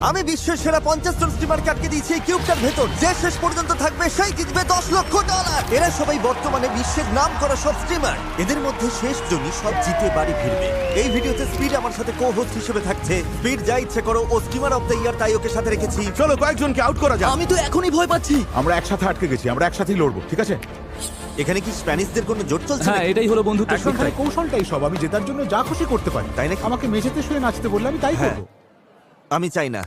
আমি বিশ্বের সেরা 50 জন স্ট্রিমারকে আটকে দিয়েছি এই কিউবটার ভেতর। যে শেষ পর্যন্ত থাকবে সেই জিতবে $10 লক্ষ। এরা সবাই বর্তমানে বিশ্বের নাম করা সব স্ট্রিমার। এদের মধ্যে শেষ জনই সব জিতে বাড়ি ফিরবে। এই ভিডিওতে স্পিড আমার সাথে কো-হোস্ট হিসেবে থাকছে। স্পিড যা ইচ্ছে করো, ও স্ট্রিমার অফ দ্য ইয়ার, তাই ওকে সাথে রেখেছি। চলো কয়েকজনকে আউট করা যাক। আমি তো এখনই ভয় পাচ্ছি। আমরা একসাথে আটকে গেছি, আমরা একসাথেই লড়বো, ঠিক আছে? এখানে কি স্প্যানিশদের কোনো জোট চলছে হ্যাঁ, নাকি? এটাই হলো বন্ধুত্বের এখন শিক্ষা। কৌশলটাই সব। আমি জেতার জন্য যা খুশি করতে পারি, তাই নাকি? আমাকে মেঝেতে শুয়ে নাচতে বললে আমি তাই হ্যাঁ। করবো। আমি চাই না,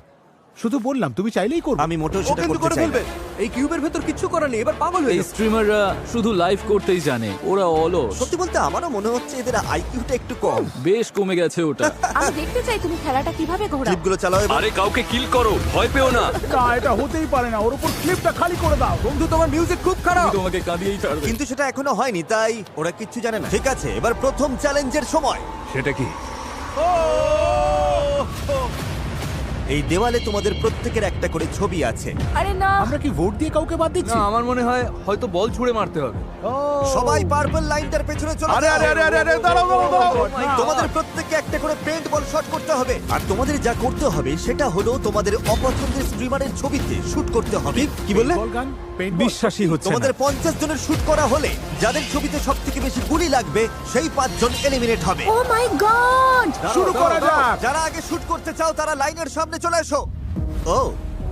শুধু বললাম, তুমি চাইলেই করবো। আমি মোটেও ও সেটা কিন্তু করতে করে চাই ফেলবে। না। এই কিউবের ভেতর কিচ্ছু করার নেই, এবার পাগল হয়ে এই যাবে। স্ট্রিমাররা শুধু লাইভ করতেই জানে, ওরা অলস। সত্যি বলতে আমারও মনে হচ্ছে এদের আইকিউটা একটু কম। বেশ কমে গেছে ওটা। আমি দেখতে চাই তুমি খেলাটা কিভাবে ঘোরাও। ক্লিপগুলো চালাও এবার। আরে কাউকে কিল করো, ভয় পেও না। না, এটা হতেই পারে না। ওর উপর ক্লিপটা খালি করে দাও। বন্ধু, তোমার মিউজিক খুব খারাপ। আমি তোমাকে কাঁদিয়েই ছাড়বে। কিন্তু সেটা এখনো হয়নি, তাই ওরা কিচ্ছু জানে না। ঠিক আছে, এবার প্রথম চ্যালেঞ্জের সময়। সেটা কি? এই দেওয়ালে তোমাদের প্রত্যেকের একটা করে ছবি আছে। আরে না, আমরা কি ভোট দিয়ে কাউকে বাদ না, দিচ্ছি? আমার মনে হয় হয়তো বল ছুঁড়ে মারতে হবে। সবাই পার্পল লাইনটার পেছনে চলে আরে যাও। আরে আরে আরে আরে, দাঁড়াও দাঁড়াও দাঁড়াও। তোমাদের প্রত্যেককে একটা করে পেইন্ট বল শট করতে হবে। আর তোমাদের যা করতে হবে সেটা হলো তোমাদের অপছন্দের স্ট্রিমারের ছবিতে শুট করতে হবে। কি বললে? বল গান, পেইন্ট বল। বিশ্বাসই হচ্ছে না। তোমাদের 50 জনের শুট করা হলে যাদের ছবিতে সবথেকে বেশি গুলি লাগবে সেই 5 জন এলিমিনেট হবে। ও মাই গড! শুরু করা যাক। যারা আগে শুট করতে চাও তারা লাইনের সামনে চলে এসো। ও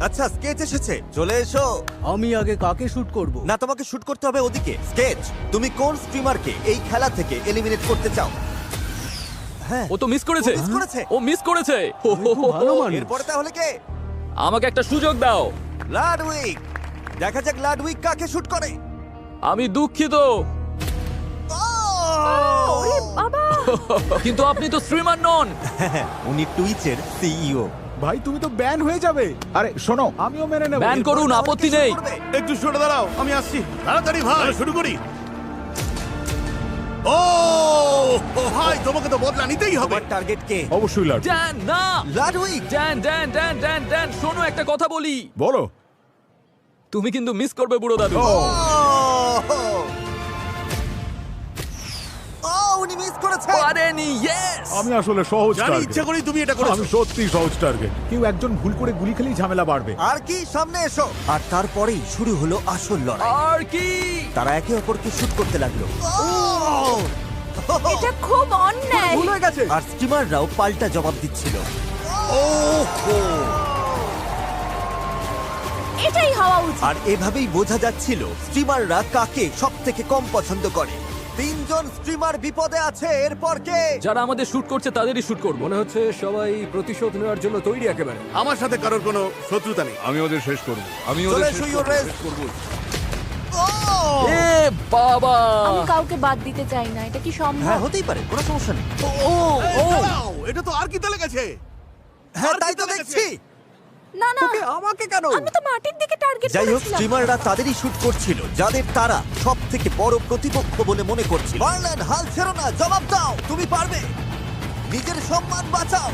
আচ্ছা, স্কেচ এসেছে, চলে এসো। আমি আগে কাকে শুট করব? না, তোমাকে শুট করতে হবে ওদিকে। স্কেচ, তুমি কোন স্ট্রিমারকে এই খেলা থেকে এলিমিনেট করতে চাও? হ্যাঁ, ও তো মিস করেছে। মিস করেছে। ও মিস করেছে। ভালো মানুষ। এরপরে তাহলে কে? আমাকে একটা সুযোগ দাও। লাডউইক। দেখা যাক লাডউইক কাকে শুট করে। আমি দুঃখিত, ওরে বাবা! কিন্তু আপনি তো স্ট্রিমার নন। উনি টুইচের সিইও। ভাই, তুমি তো ব্যান হয়ে যাবে। আরে শোনো, আমিও মেনে নেব। ব্যান করুন, আপত্তি নেই। একটু সরে দাঁড়াও, আমি আসছি। তাড়াতাড়ি ভাই, শুরু করি। ও ভাই, তোমাকে তো বদলা নিতেই হবে। তোমার টার্গেট কে? অবশ্যই লাড। ড্যান, না। Ludwig. Dan, Dan, Dan, Dan, Dan, শোনো একটা কথা বলি। বলো। তুমি কিন্তু মিস করবে, বুড়ো দাদু। ও। উনি মিস করেছে। পারেনি, ইয়েস। আমি আসলে সহজ জানি টার্গেট। ইচ্ছা করেই তুমি এটা করেছো। আমি সত্যি সহজ টার্গেট। কেউ একজন ভুল করে গুলি খেলেই ঝামেলা বাড়বে। আর কি, সামনে এসো। আর তারপরেই শুরু হলো আসল লড়াই। আর কি? তারা একে অপরকে শুট করতে লাগলো। এটা খুব অন্যায়। ভুল হয়ে গেছে। আর স্টিমাররাও পাল্টা জবাব দিচ্ছিল। এটাই হওয়া উচিত। আর এভাবেই বোঝা যাচ্ছিল স্ট্রিমাররা কাকে সব থেকে কম পছন্দ করে। 3 জন স্ট্রিমার বিপদে আছে। এরপর কে? যারা আমাদের শুট করছে তাদেরই শুট করব। মনে হচ্ছে সবাই প্রতিশোধ নেওয়ার জন্য তৈরি একেবারে। আমার সাথে কারোর কোনো শত্রুতা নেই। আমি ওদের শেষ করব। আমি চলে ওদের এসো, শেষ your করব, race। শেষ করব। ও! এ বাবা! আমি কাউকে বাদ দিতে চাই না। এটা কি হ্যাঁ, সম্ভব? হতেই পারে, কোনো সমস্যা নেই। এই দাঁড়াও, এটা তো আর কি তালে গেছে। হ্যাঁ, আর তাই কি তো চলে দেখছি। না না, ওকে, আমাকে কেন? আমি তো মাটির দিকে টার্গেট যাই হোক, করেছিলাম। স্ট্রিমাররা তাদেরই শুট করছিল যাদের তারা সব থেকে বড় প্রতিপক্ষ বলে মনে করছিল। বার্লান, হাল ছেড়ো না, জবাব দাও, তুমি পারবে। নিজের সম্মান বাঁচাও।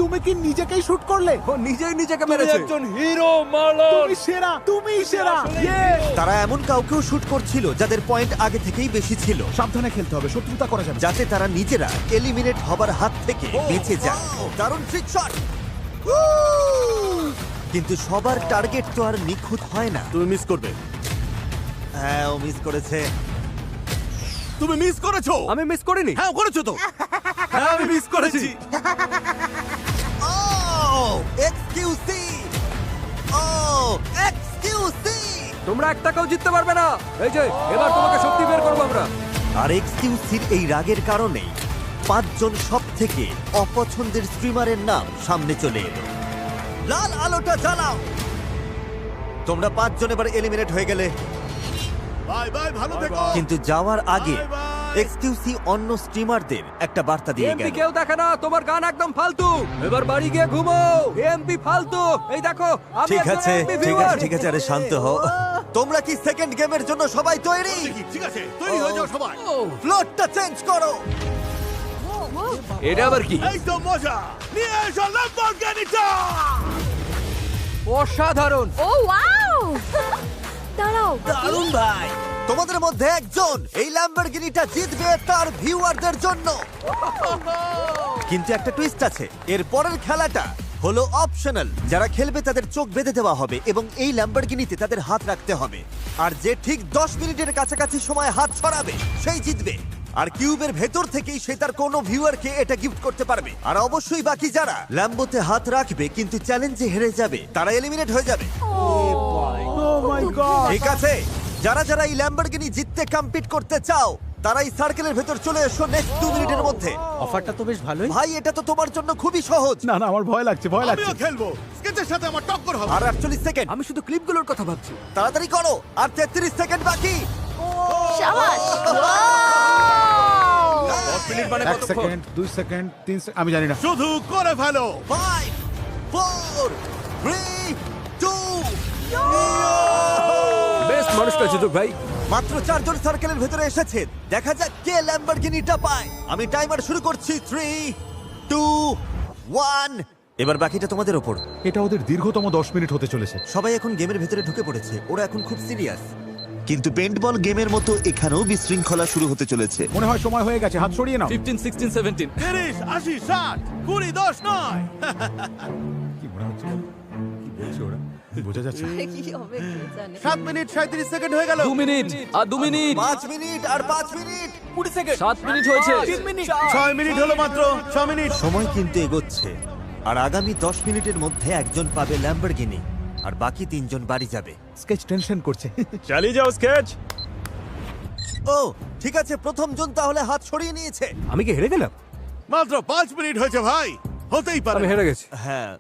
তুমি কি নিজেকেই শুট করলে? ও নিজেই নিজেকে মেরেছে। Hero Marlon. তুমি সেরা, তুমিই সেরা। তারা এমন কাউকেও শুট করছিল যাদের পয়েন্ট আগে থেকেই বেশি ছিল, সাবধানে খেলতে হবে, শত্রুতা করা যাবে না। যাতে তারা নিজেরা এলিমিনেট হবার হাত থেকে বেঁচে যায়। দারুণ ট্রিক শট। কিন্তু সবার টার্গেট তো আর নিখুঁত হয় না। তুমি মিস করবে। হ্যাঁ, ও মিস করেছে। তুমি মিস করেছো। আমি মিস করিনি। হ্যাঁ, করেছো তো। হ্যাঁ, আমি মিস করেছি। এক্সকিউসি। এক্সকিউসি। তোমরা এক টাকাও জিততে পারবে না। এই যে, এবার তোমাকে শক্তি বের করবো আমরা। আর এক্সকিউসির এই রাগের কারণেই 5 জন সব থেকে অপছন্দের স্ট্রিমারের নাম সামনে চলে এলো। লাল আলোটা জ্বালাও। তোমরা 5 জন এবার এলিমিনেট হয়ে গেলে। বাই বাই, ভালো থেকো। কিন্তু যাওয়ার আগে Bye bye. এক্সকিউসি অন্য স্ট্রিমারদের একটা বার্তা দিয়ে এমপি গেল। কেউ দেখে না, তোমার গান একদম ফালতু। এবার বাড়ি গিয়ে ঘুমো। এমপি ফালতু। এই দেখো, আমি ঠিক একজন আছে, MP ঠিক viewer। আছে, ঠিক আছে, আরে শান্ত হও। তোমরা কি সেকেন্ড গেমের জন্য সবাই তৈরি? ঠিক আছে, তৈরি হয়ে যাও সবাই। ফ্লোরটা চেঞ্জ করো। এটা আবার কি? এই তো মজা। নিয়ে এসো ল্যাম্বরগিনিটা। অসাধারণ। ও ওয়াও! দাঁড়াও। দারুণ ভাই। তোমাদের মধ্যে একজন এই ল্যাম্বরগিনিটা জিতবে তার ভিউয়ারদের জন্য। কিন্তু একটা টুইস্ট আছে, এর পরের খেলাটা হলো অপশনাল। যারা খেলবে তাদের চোখ বেঁধে দেওয়া হবে এবং এই ল্যাম্বরগিনিতে তাদের হাত রাখতে হবে। আর যে ঠিক 10 মিনিটের কাছাকাছি সময় হাত ছড়াবে সেই জিতবে। আর কিউবের ভেতর থেকেই সে তার কোনো ভিউয়ারকে এটা গিফট করতে পারবে। আর অবশ্যই বাকি যারা ল্যাম্বোতে হাত রাখবে কিন্তু চ্যালেঞ্জে হেরে যাবে তারা এলিমিনেট হয়ে যাবে। Oh my God! ঠিক আছে, যারা যারা এই ল্যাম্বরগিনি জিততে কম্পিট করতে চাও তারা এই সার্কেলের ভেতর চলে এসো নেক্সট 2 মিনিটের মধ্যে। অফারটা তো বেশ ভালোই। ভাই এটা তো তোমার জন্য খুবই সহজ। না না, আমার ভয় লাগছে, ভয় লাগছে। আমিও খেলবো, স্কেচের সাথে আমার টক্কর হবে। আর 48 সেকেন্ড, আমি শুধু ক্লিপগুলোর কথা ভাবছি। তাড়াতাড়ি করো। আর 33 সেকেন্ড বাকি। শাবাশ! 10 মিনিট মানে 1 সেকেন্ড, 2 সেকেন্ড, 3 সেকেন্ড, আমি জানি না। শুধু করে ফেলো। 5 4 3 2 বেস্ট মানুষটা জিতুক ভাই। মাত্র 4 জন সার্কেলের ভেতরে এসেছে। দেখা যাক কে ল্যাম্বরগিনিটা পায়। আমি টাইমার শুরু করছি। 3 2 1। এবার বাকিটা তোমাদের ওপর। এটা ওদের দীর্ঘতম 10 মিনিট হতে চলেছে। সবাই এখন গেমের ভেতরে ঢুকে পড়েছে, ওরা এখন খুব সিরিয়াস। কিন্তু পেন্টবল গেমের মতো এখানেও বিশৃঙ্খলা শুরু হতে চলেছে। মনে হয় সময় হয়ে গেছে, হাত সরিয়ে নাও। 15 16 17 30 80 60 20 10 9। কি মনে হচ্ছে? কি বলছে ওরা? বোঝা যাচ্ছে না। কি হবে কে জানে। 7 মিনিট 37 সেকেন্ড হয়ে গেল। 2 মিনিট আর 2 মিনিট 5 মিনিট আর 5 মিনিট 20 সেকেন্ড 7 মিনিট হয়েছে 6 মিনিট হলো মাত্র, 6 মিনিট। সময় কিন্তু এগোচ্ছে। আর আগামী 10 মিনিটের মধ্যে একজন পাবে ল্যাম্বরগিনি আর বাকি 3 জন বাড়ি যাবে। স্কেচ টেনশন করছে। চালিয়ে যাও স্কেচ। ও ঠিক আছে, প্রথম জন তাহলে হাত সরিয়ে নিয়েছে। আমি কি হেরে গেলাম? মাত্র 5 মিনিট হয়েছে ভাই, হতেই পারে। আমি হেরে গেছি। হ্যাঁ,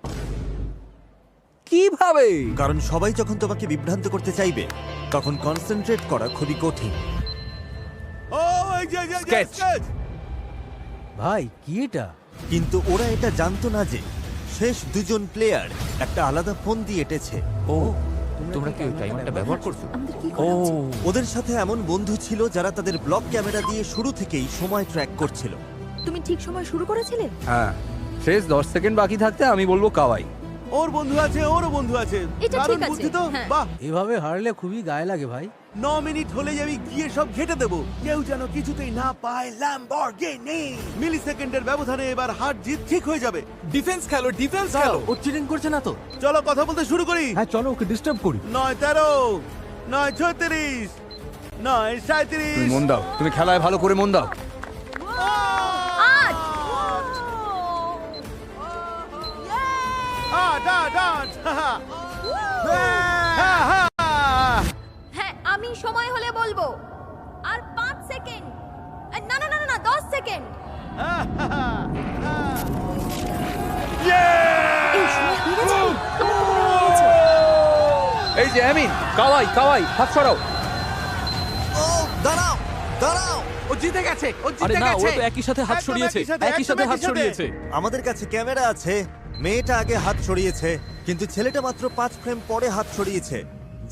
কিভাবে? কারণ সবাই যখন তোমাকে বিভ্রান্ত করতে চাইবে তখন কনসেন্ট্রেট করা খুবই কঠিন। ও এই যে Sketch. স্কেচ। ভাই কি এটা? কিন্তু ওরা এটা জানতো না যে শেষ 2 জন প্লেয়ার একটা আলাদা ফোন দিয়ে এঁটেছে। ও তোমরা কি ওই টাইমারটা ব্যবহার করছো? আমাদের কি করা উচিত? ওদের সাথে এমন বন্ধু ছিল যারা তাদের ব্লক ক্যামেরা দিয়ে শুরু থেকেই সময় ট্র্যাক করছিল। তুমি ঠিক সময় শুরু করেছিলে? হ্যাঁ, শেষ 10 সেকেন্ড বাকি থাকতে আমি বলবো কাওয়াই। ওর বন্ধু আছে, ওরও বন্ধু আছে। এটা দারুণ ঠিক আছে, বুদ্ধি তো। হ্যাঁ। বাহ, এভাবে হারলে খুবই গায়ে লাগে ভাই। 9 মিনিট হলে আমি গিয়ে সব ঘেটে দেবো। কেউ যেন কিছুতেই না পায় ল্যাম্বরগিনি। মিলি সেকেন্ডের ব্যবধানে এবার হার জিত ঠিক হয়ে যাবে। ডিফেন্স খেলো ডিফেন্স খেলো ও চিটিং করছে না তো? চলো কথা বলতে শুরু করি। হ্যাঁ চলো, ওকে ডিস্টার্ব করি। 9 13 9 36 9 37। মন দাও, তুমি খেলায় ভালো করে মন দাও। আট! হ্যাঁ, আমি সময় হলে বলবো। আর 5 সেকেন্ড। না না না না 10 সেকেন্ড। এই সময় হয়ে গেছে। এই যে আমিন, কাওয়াই কাওয়াই হাত সরাও। ও দাঁড়াও দাঁড়াও, ও জিতে গেছে, ও আরে না ওরা তো একই সাথে হাত একদম সরিয়েছে একই সাথে, একই সাথে একদম হাত একই সাথে। সরিয়েছে আমাদের কাছে ক্যামেরা আছে। মেয়েটা আগে হাত ছড়িয়েছে কিন্তু ছেলেটা মাত্র 5 ফ্রেম পরে হাত ছড়িয়েছে,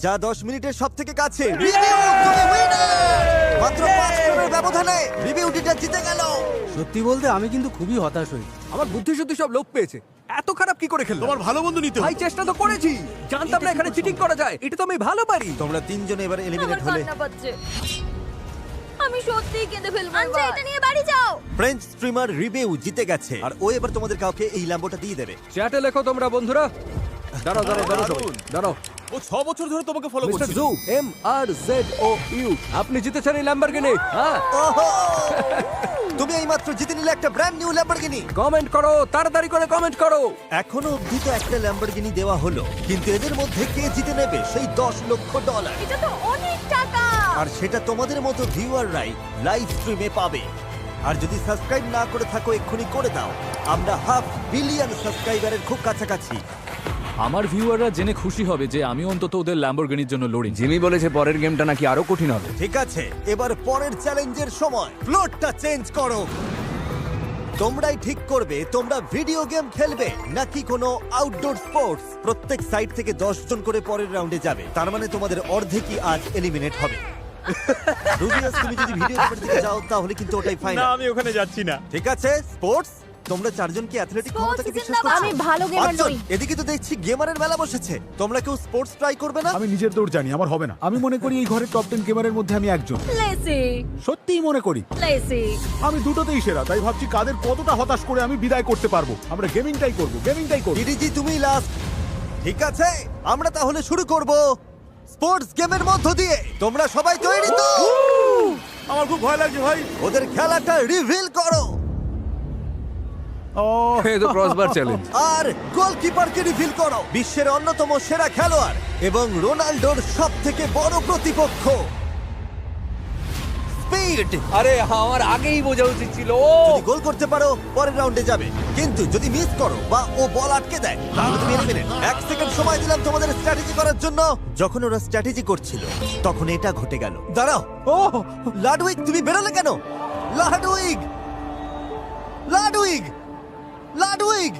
যা 10 মিনিটের সব থেকে কাছে। রিভিউ তুমি উইনার! মাত্র 5 ফ্রেমের ব্যবধানে রিভিউটিটা জিতে গেল। সত্যি বলতে আমি কিন্তু খুবই হতাশ হই। আমার বুদ্ধি শুদ্ধি সব লোপ পেয়েছে। এত খারাপ কি করে খেললাম? তোমার ভালো বন্ধু নিতে ভাই চেষ্টা তো করেছি, জানতাম না এখানে চিটিং করা যায়। এটা তো আমি ভালো পারি। তোমরা 3 জন এবার এলিমিনেট আমার হলে। কান্না পাচ্ছে। আমি সত্যিই কেঁদে ফেলবো। আচ্ছা এটা নিয়ে বাড়ি যাও। ফ্রেঞ্চ স্ট্রিমার রিভিউ জিতে গেছে আর ও এবার তোমাদের কাউকে এই ল্যাম্বোটা দিয়ে দেবে। চ্যাটে লেখো তোমরা বন্ধুরা। দাঁড়াও দাঁড়াও দাঁড়াও সবাই, দাঁড়াও। ও 6 বছর ধরে তোমাকে ফলো মিস্টার করছে জু, MRZOU, আপনি জিতেছেন এই ল্যাম্বরগিনি। হ্যাঁ, ওহো! তুমি এইমাত্র জিতে নিলে একটা ব্র্যান্ড নিউ ল্যাম্বরগিনি। কমেন্ট করো, তাড়াতাড়ি করে কমেন্ট করো। এখনো অবধি তো একটা ল্যাম্বরগিনি দেওয়া হলো, কিন্তু এদের মধ্যে কে জিতে নেবে সেই $10 লক্ষ? এটা তো অনেক টাকা। আর সেটা তোমাদের মতো ভিউয়াররাই লাইভ স্ট্রিমে পাবে। আর যদি সাবস্ক্রাইব না করে থাকো এক্ষুনি করে দাও। আমরা 500 মিলিয়ন সাবস্ক্রাইবারের খুব কাছাকাছি। আমার ভিউয়াররা জেনে খুশি হবে যে আমি অন্তত ওদের ল্যাম্বরগিনির জন্য লড়ি। জিমি বলেছে পরের গেমটা নাকি আরো কঠিন হবে। ঠিক আছে, এবার পরের চ্যালেঞ্জের সময়। ফ্লোরটা চেঞ্জ করো। তোমরাই ঠিক করবে তোমরা ভিডিও গেম খেলবে নাকি কোনো আউটডোর স্পোর্টস। প্রত্যেক সাইড থেকে 10 জন করে পরের রাউন্ডে যাবে, তার মানে তোমাদের অর্ধেকই আজ এলিমিনেট হবে। রুবিয়াস, তুমি যদি ভিডিও গেমের দিকে যাও তাহলে কিন্তু ওটাই ফাইনাল। আমি ওখানে যাচ্ছি না। ঠিক আছে স্পোর্টস, তোমরা চারজন কি অ্যাথলেটিক Sports ক্ষমতাকে বিশ্বাস জিন্দাবাদ। করছো? আমি ভালো gamer পাঁচজন। নই। এদিকে তো দেখছি গেমারের মেলা বসেছে। তোমরা কেউ স্পোর্টস ট্রাই করবে না? আমি নিজের দৌড় জানি, আমার হবে না। আমি মনে করি এই ঘরের টপ 10 গেমারের মধ্যে আমি একজন। লেসি সত্যিই মনে করি। লেসি আমি দুটোতেই সেরা, তাই ভাবছি কাদের কতটা হতাশ করে আমি বিদায় করতে পারবো। আমরা গেমিংটাই করব, গেমিংটাই করব। ডিডিজি তুমি লাস্ট। ঠিক আছে, আমরা তাহলে শুরু করব স্পোর্টস গেমের মধ্য দিয়ে। তোমরা সবাই তৈরি তো? আমার খুব ভয় লাগছে ভাই। ওদের খেলাটা রিভিল করো। ও এই তো ক্রসবার চ্যালেঞ্জ। আর গোলকিপারকে রিভিল করো। বিশ্বের অন্যতম সেরা খেলোয়াড় এবং রোনাল্ডোর সবথেকে বড় প্রতিপক্ষ স্পিড। আরে আমার আগেই বোঝা উচিত ছিল। যদি গোল করতে পারো পরের রাউন্ডে যাবে, কিন্তু যদি মিস করো বা ও বল আটকে দেয় তাহলে তুমি এলিমিনেট। 1 সেকেন্ড সময় দিলাম তোমাদের স্ট্র্যাটেজি করার জন্য। যখন ওরা স্ট্র্যাটেজি করছিল তখন এটা ঘটে গেল। দাঁড়াও, ও লাডউইগ তুমি বেরোলে কেন? লাডউইগ, লাডউইগ, লাডউইগ,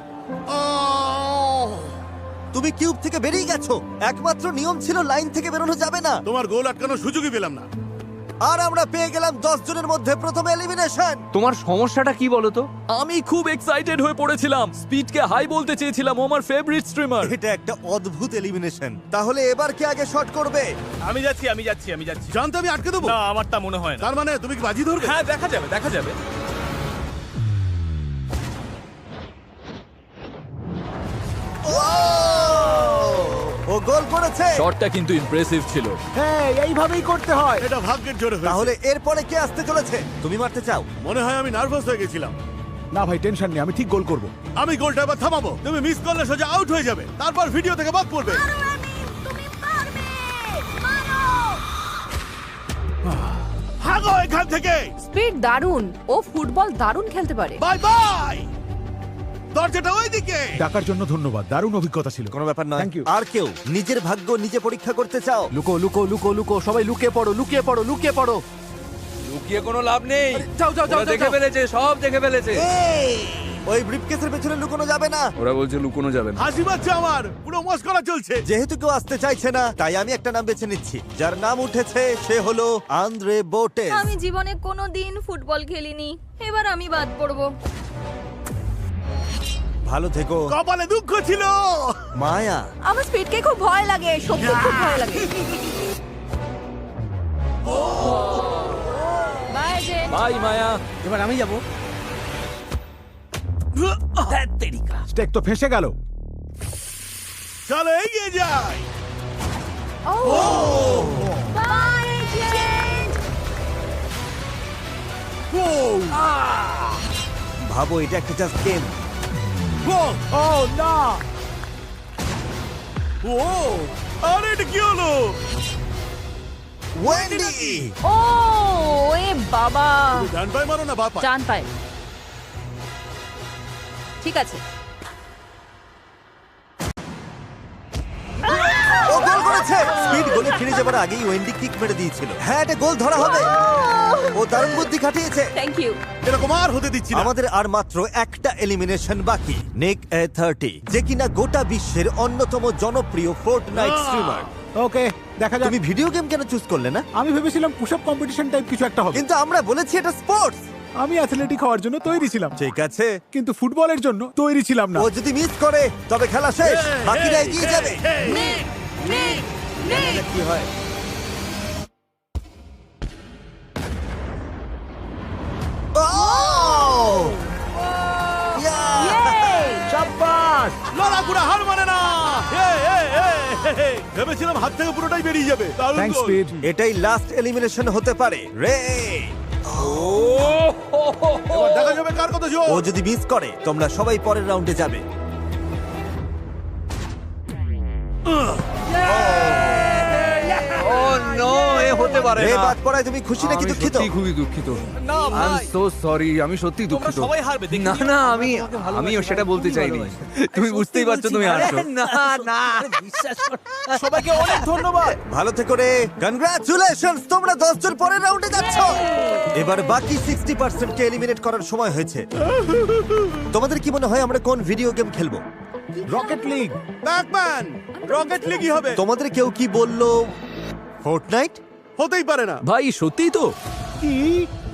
তুমি কিউব থেকে বেরিয়ে গেছো। একমাত্র নিয়ম ছিল লাইন থেকে বেরোনো যাবে না। তোমার গোল আটকানোর সুযোগই পেলাম না। আর আমরা পেয়ে গেলাম 10 জনের মধ্যে প্রথম এলিমিনেশন। তোমার সমস্যাটা কি বলো তো? আমি খুব এক্সাইটেড হয়ে পড়েছিলাম, স্পিডকে হাই বলতে চেয়েছিলাম, ও আমার ফেভারিট স্ট্রিমার। এটা একটা অদ্ভুত এলিমিনেশন। তাহলে এবার কে আগে শট করবে? আমি যাচ্ছি আমি যাচ্ছি আমি যাচ্ছি। জানতো আমি আটকে দেবো। না আমার তা মনে হয় না। তার মানে তুমি কি বাজি ধরবে? হ্যাঁ দেখা যাবে দেখা যাবে। ও গোল করেছে। শটটা কিন্তু ইমপ্রেসিভ ছিল। হ্যাঁ, এইভাবেই করতে হয়। এটা ভাগ্যের জোরে হয়েছে। তাহলে এরপরে কে আসতে চলেছে? তুমি মারতে চাও? মনে হয় আমি নার্ভাস হয়ে গেছিলাম। না ভাই, টেনশন নেই, আমি ঠিক গোল করব। আমি গোলটা এবার থামাবো। তুমি মিস করলে সোজা আউট হয়ে যাবে, তারপর ভিডিও থেকে বাদ পড়বে। তুমি পারবে মারো। ভাগো এখান থেকে। স্পিড দারুণ, ও ফুটবল দারুণ খেলতে পারে। Bye bye. দরজাটা ওইদিকে। ডাকার জন্য ধন্যবাদ, দারুণ অভিজ্ঞতা ছিল। কোনো ব্যাপার নয়। Thank you. আর কেউ নিজের ভাগ্য নিজে পরীক্ষা করতে চাও? লুকো লুকো লুকো লুকো, সবাই লুকিয়ে পড়ো, লুকিয়ে পড়ো, লুকিয়ে পড়ো। লুকিয়ে কোনো লাভ নেই। যাও যাও যাও ওরা দেখে ফেলেছে, সব দেখে ফেলেছে। ওই ব্রিফকেসের পেছনে লুকোনো যাবে না। ওরা বলছে লুকোনো যাবে না। হাসি পাচ্ছে আমার, পুরো মস্করা চলছে। যেহেতু কেউ আসতে চাইছে না, তাই আমি একটা নাম বেছে নিচ্ছি। যার নাম উঠেছে সে হলো আন্দ্রে বোটেস। আমি জীবনে কোনোদিন ফুটবল খেলিনি, এবার আমি বাদ পড়বো। ভালো থেকো কপালে দুঃখ ছিল। মায়া। আমার স্পিডকে খুব ভয় লাগে, সত্যি খুব ভয় লাগে। Bye Jen. বাই মায়া। এবার আমি যাব। স্টেক তো ফেঁসে গেল। চলো এগিয়ে যাই। Bye Jen. ভাবো এটা একটা জাস্ট গেম। গোল। ও না, ও আরে এটা কি হলো? ওয়েন্ডি। ও এ বাবা, ডান পায়ে মারো না বাঁ পায়ে? জান পায়। ঠিক আছে, ও গোল করেছে। স্পিড গোলে ফিরে যাবার আগেই ওয়েন্ডি কিক মেরে দিয়েছিল। হ্যাঁ, এটা গোল ধরা হবে। ও দারুণ বুদ্ধি খাটিয়েছে। Thank you. এরকম আর হতে দিচ্ছি না। আমাদের আর মাত্র একটা এলিমিনেশন বাকি। নিক A30, যে কিনা গোটা বিশ্বের অন্যতম জনপ্রিয় ফোর্টনাইট স্ট্রিমার। ওকে, দেখা যাক। তুমি ভিডিও গেম কেন চুজ করলে না? আমি ভেবেছিলাম পুশ আপ কম্পিটিশন টাইপ কিছু একটা হবে। কিন্তু আমরা বলেছি এটা স্পোর্টস। আমি অ্যাথলেটিক হওয়ার জন্য তৈরি ছিলাম, ঠিক আছে, কিন্তু ফুটবলের জন্য তৈরি ছিলাম না। ও যদি মিস করে তবে খেলা শেষ। বাকিরা এগিয়ে যাবে। নিক নিক দেখা নিক। যাক কি হয়। Oh! Yeah! শাবাশ! লড়াকুড়া হার মানে না। ভেবেছিলাম হাত থেকে পুরোটাই বেরিয়ে যাবে। দারুণ থ্যাঙ্কস গোল। স্পিড। এটাই লাস্ট এলিমিনেশন হতে পারে রে। এবার দেখা যাবে কার কত জোর। ও যদি মিস করে তোমরা সবাই পরের রাউন্ডে যাবে। ও নো, এ হতে পারে রে না। বাদ পড়ায় তুমি খুশি নাকি আমি দুঃখিত? সত্যি খুবই দুঃখিত। না আই এম ভাই, সো সরি, আমি সত্যি দুঃখিত। সবাই হারবে, দেখে না নিও। না, আমিও সেটা বলতে চাইনি। তুমি বুঝতেই পারছো তুমি হারছো। না না, সবাইকে অনেক ধন্যবাদ। ভালো থেকো রে। কনগ্রাচুলেশনস, তোমরা 10 জন পরের রাউন্ডে যাচ্ছ। এবার বাকি 60% কে এলিমিনেট করার সময় হয়েছে। তোমাদের কি মনে হয় আমরা কোন ভিডিও গেম খেলবো? Rocket league. ব্যাকম্যান, রকেট লিগই হবে। তোমাদের কেউ কি বললো ফোর্টনাইট? হতেই পারে না। ভাই সত্যিই তো? কি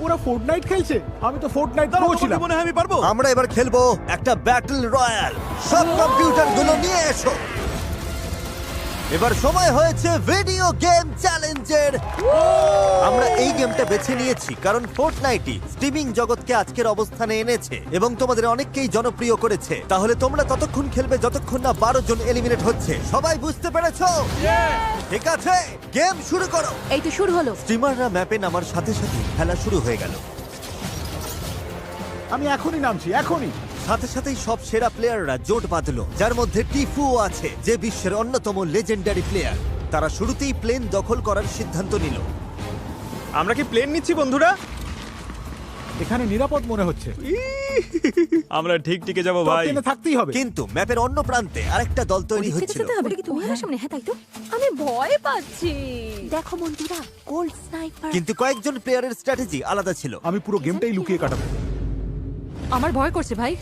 ওরা ফোর্টনাইট খেলছে? আমি তো ফোর্টনাইট দাঁড়াও, প্রো তোমাকে ছিলাম। মনে হয় আমি পারবো? আমরা এবার খেলবো একটা ব্যাটল রয়্যাল। সব কম্পিউটার গুলো নিয়ে এসো। এবার সময় হয়েছে ভিডিও গেম চ্যালেঞ্জের। আমরা এই গেমটা বেছে নিয়েছি কারণ ফোর্টনাইটই স্ট্রিমিং জগৎকে আজকের অবস্থানে এনেছে এবং তোমাদের অনেককেই জনপ্রিয় করেছে। তাহলে তোমরা ততক্ষণ খেলবে যতক্ষণ না 12 জন এলিমিনেট হচ্ছে। সবাই বুঝতে পেরেছো? ঠিক আছে, গেম শুরু করো। এই তো শুরু হলো। স্ট্রিমাররা ম্যাপে নামার সাথে সাথে খেলা শুরু হয়ে গেল। আমি এখনই নামছি, এখনই। সাথে সাথেই সব সেরা প্লেয়াররা জোট বাঁধলো, যার মধ্যে টিফুও আছে, যে বিশ্বের অন্যতম লেজেন্ডারি প্লেয়ার। তারা শুরুতেই প্লেন দখল করার সিদ্ধান্ত নিল। আমরা কি প্লেন নিচ্ছি বন্ধুরা? এখানে নিরাপদ মনে হচ্ছে। আমরা ঠিক টিকে যাবো টপ ভাই। 10 এ থাকতেই হবে। কিন্তু ম্যাপের অন্য প্রান্তে আরেকটা দল তৈরি হচ্ছিল। হ্যাঁ তাই তো। আমি ভয় পাচ্ছি। দেখো বন্ধুরা, গোল্ড স্নাইপার। কিন্তু কয়েকজন প্লেয়ারের স্ট্র্যাটেজি আলাদা ছিল। আমি পুরো গেমটাই লুকিয়ে কাটাবো। আমার ভয় করছে ভাই।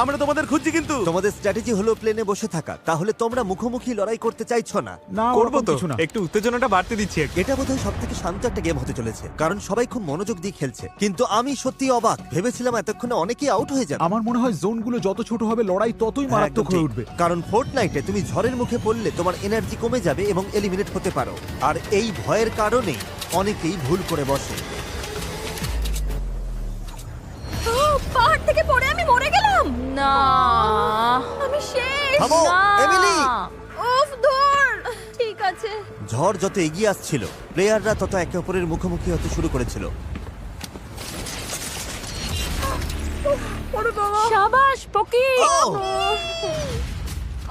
আমরা তোমাদের খুঁজছি কিন্তু। তোমাদের স্ট্র্যাটেজি হলো প্লেনে বসে থাকা। তাহলে তোমরা মুখোমুখি লড়াই করতে চাইছো না। না, করবো ওরকম তো, কিছু না। একটু উত্তেজনাটা বাড়তে দিচ্ছি একটু। এটা বোধহয় সব থেকে শান্ত একটা গেম হতে চলেছে, কারণ সবাই খুব মনোযোগ দিয়ে খেলছে। কিন্তু আমি সত্যি অবাক, ভেবেছিলাম এতক্ষণে অনেকেই আউট হয়ে যাবে। আমার মনে হয় জোনগুলো যত ছোট হবে লড়াই ততই হ্যাঁ, মারাত্মক একদম হয়ে ঠিক। উঠবে। কারণ ফোর্টনাইটে তুমি ঝড়ের মুখে পড়লে তোমার এনার্জি কমে যাবে এবং এলিমিনেট হতে পারো। আর এই ভয়ের কারণেই অনেকেই ভুল করে বসে। ও, পাহাড় থেকে পড়ে আমি মরে গেলাম। না, আমি শেষ। থামো, না। এমিলি। উফ, ধুর। ঠিক আছে। ঝড় যত এগিয়ে আসছিল, প্লেয়াররা তত একে অপরের মুখোমুখি হতে শুরু করেছিল। শাবাশ পকি। ও!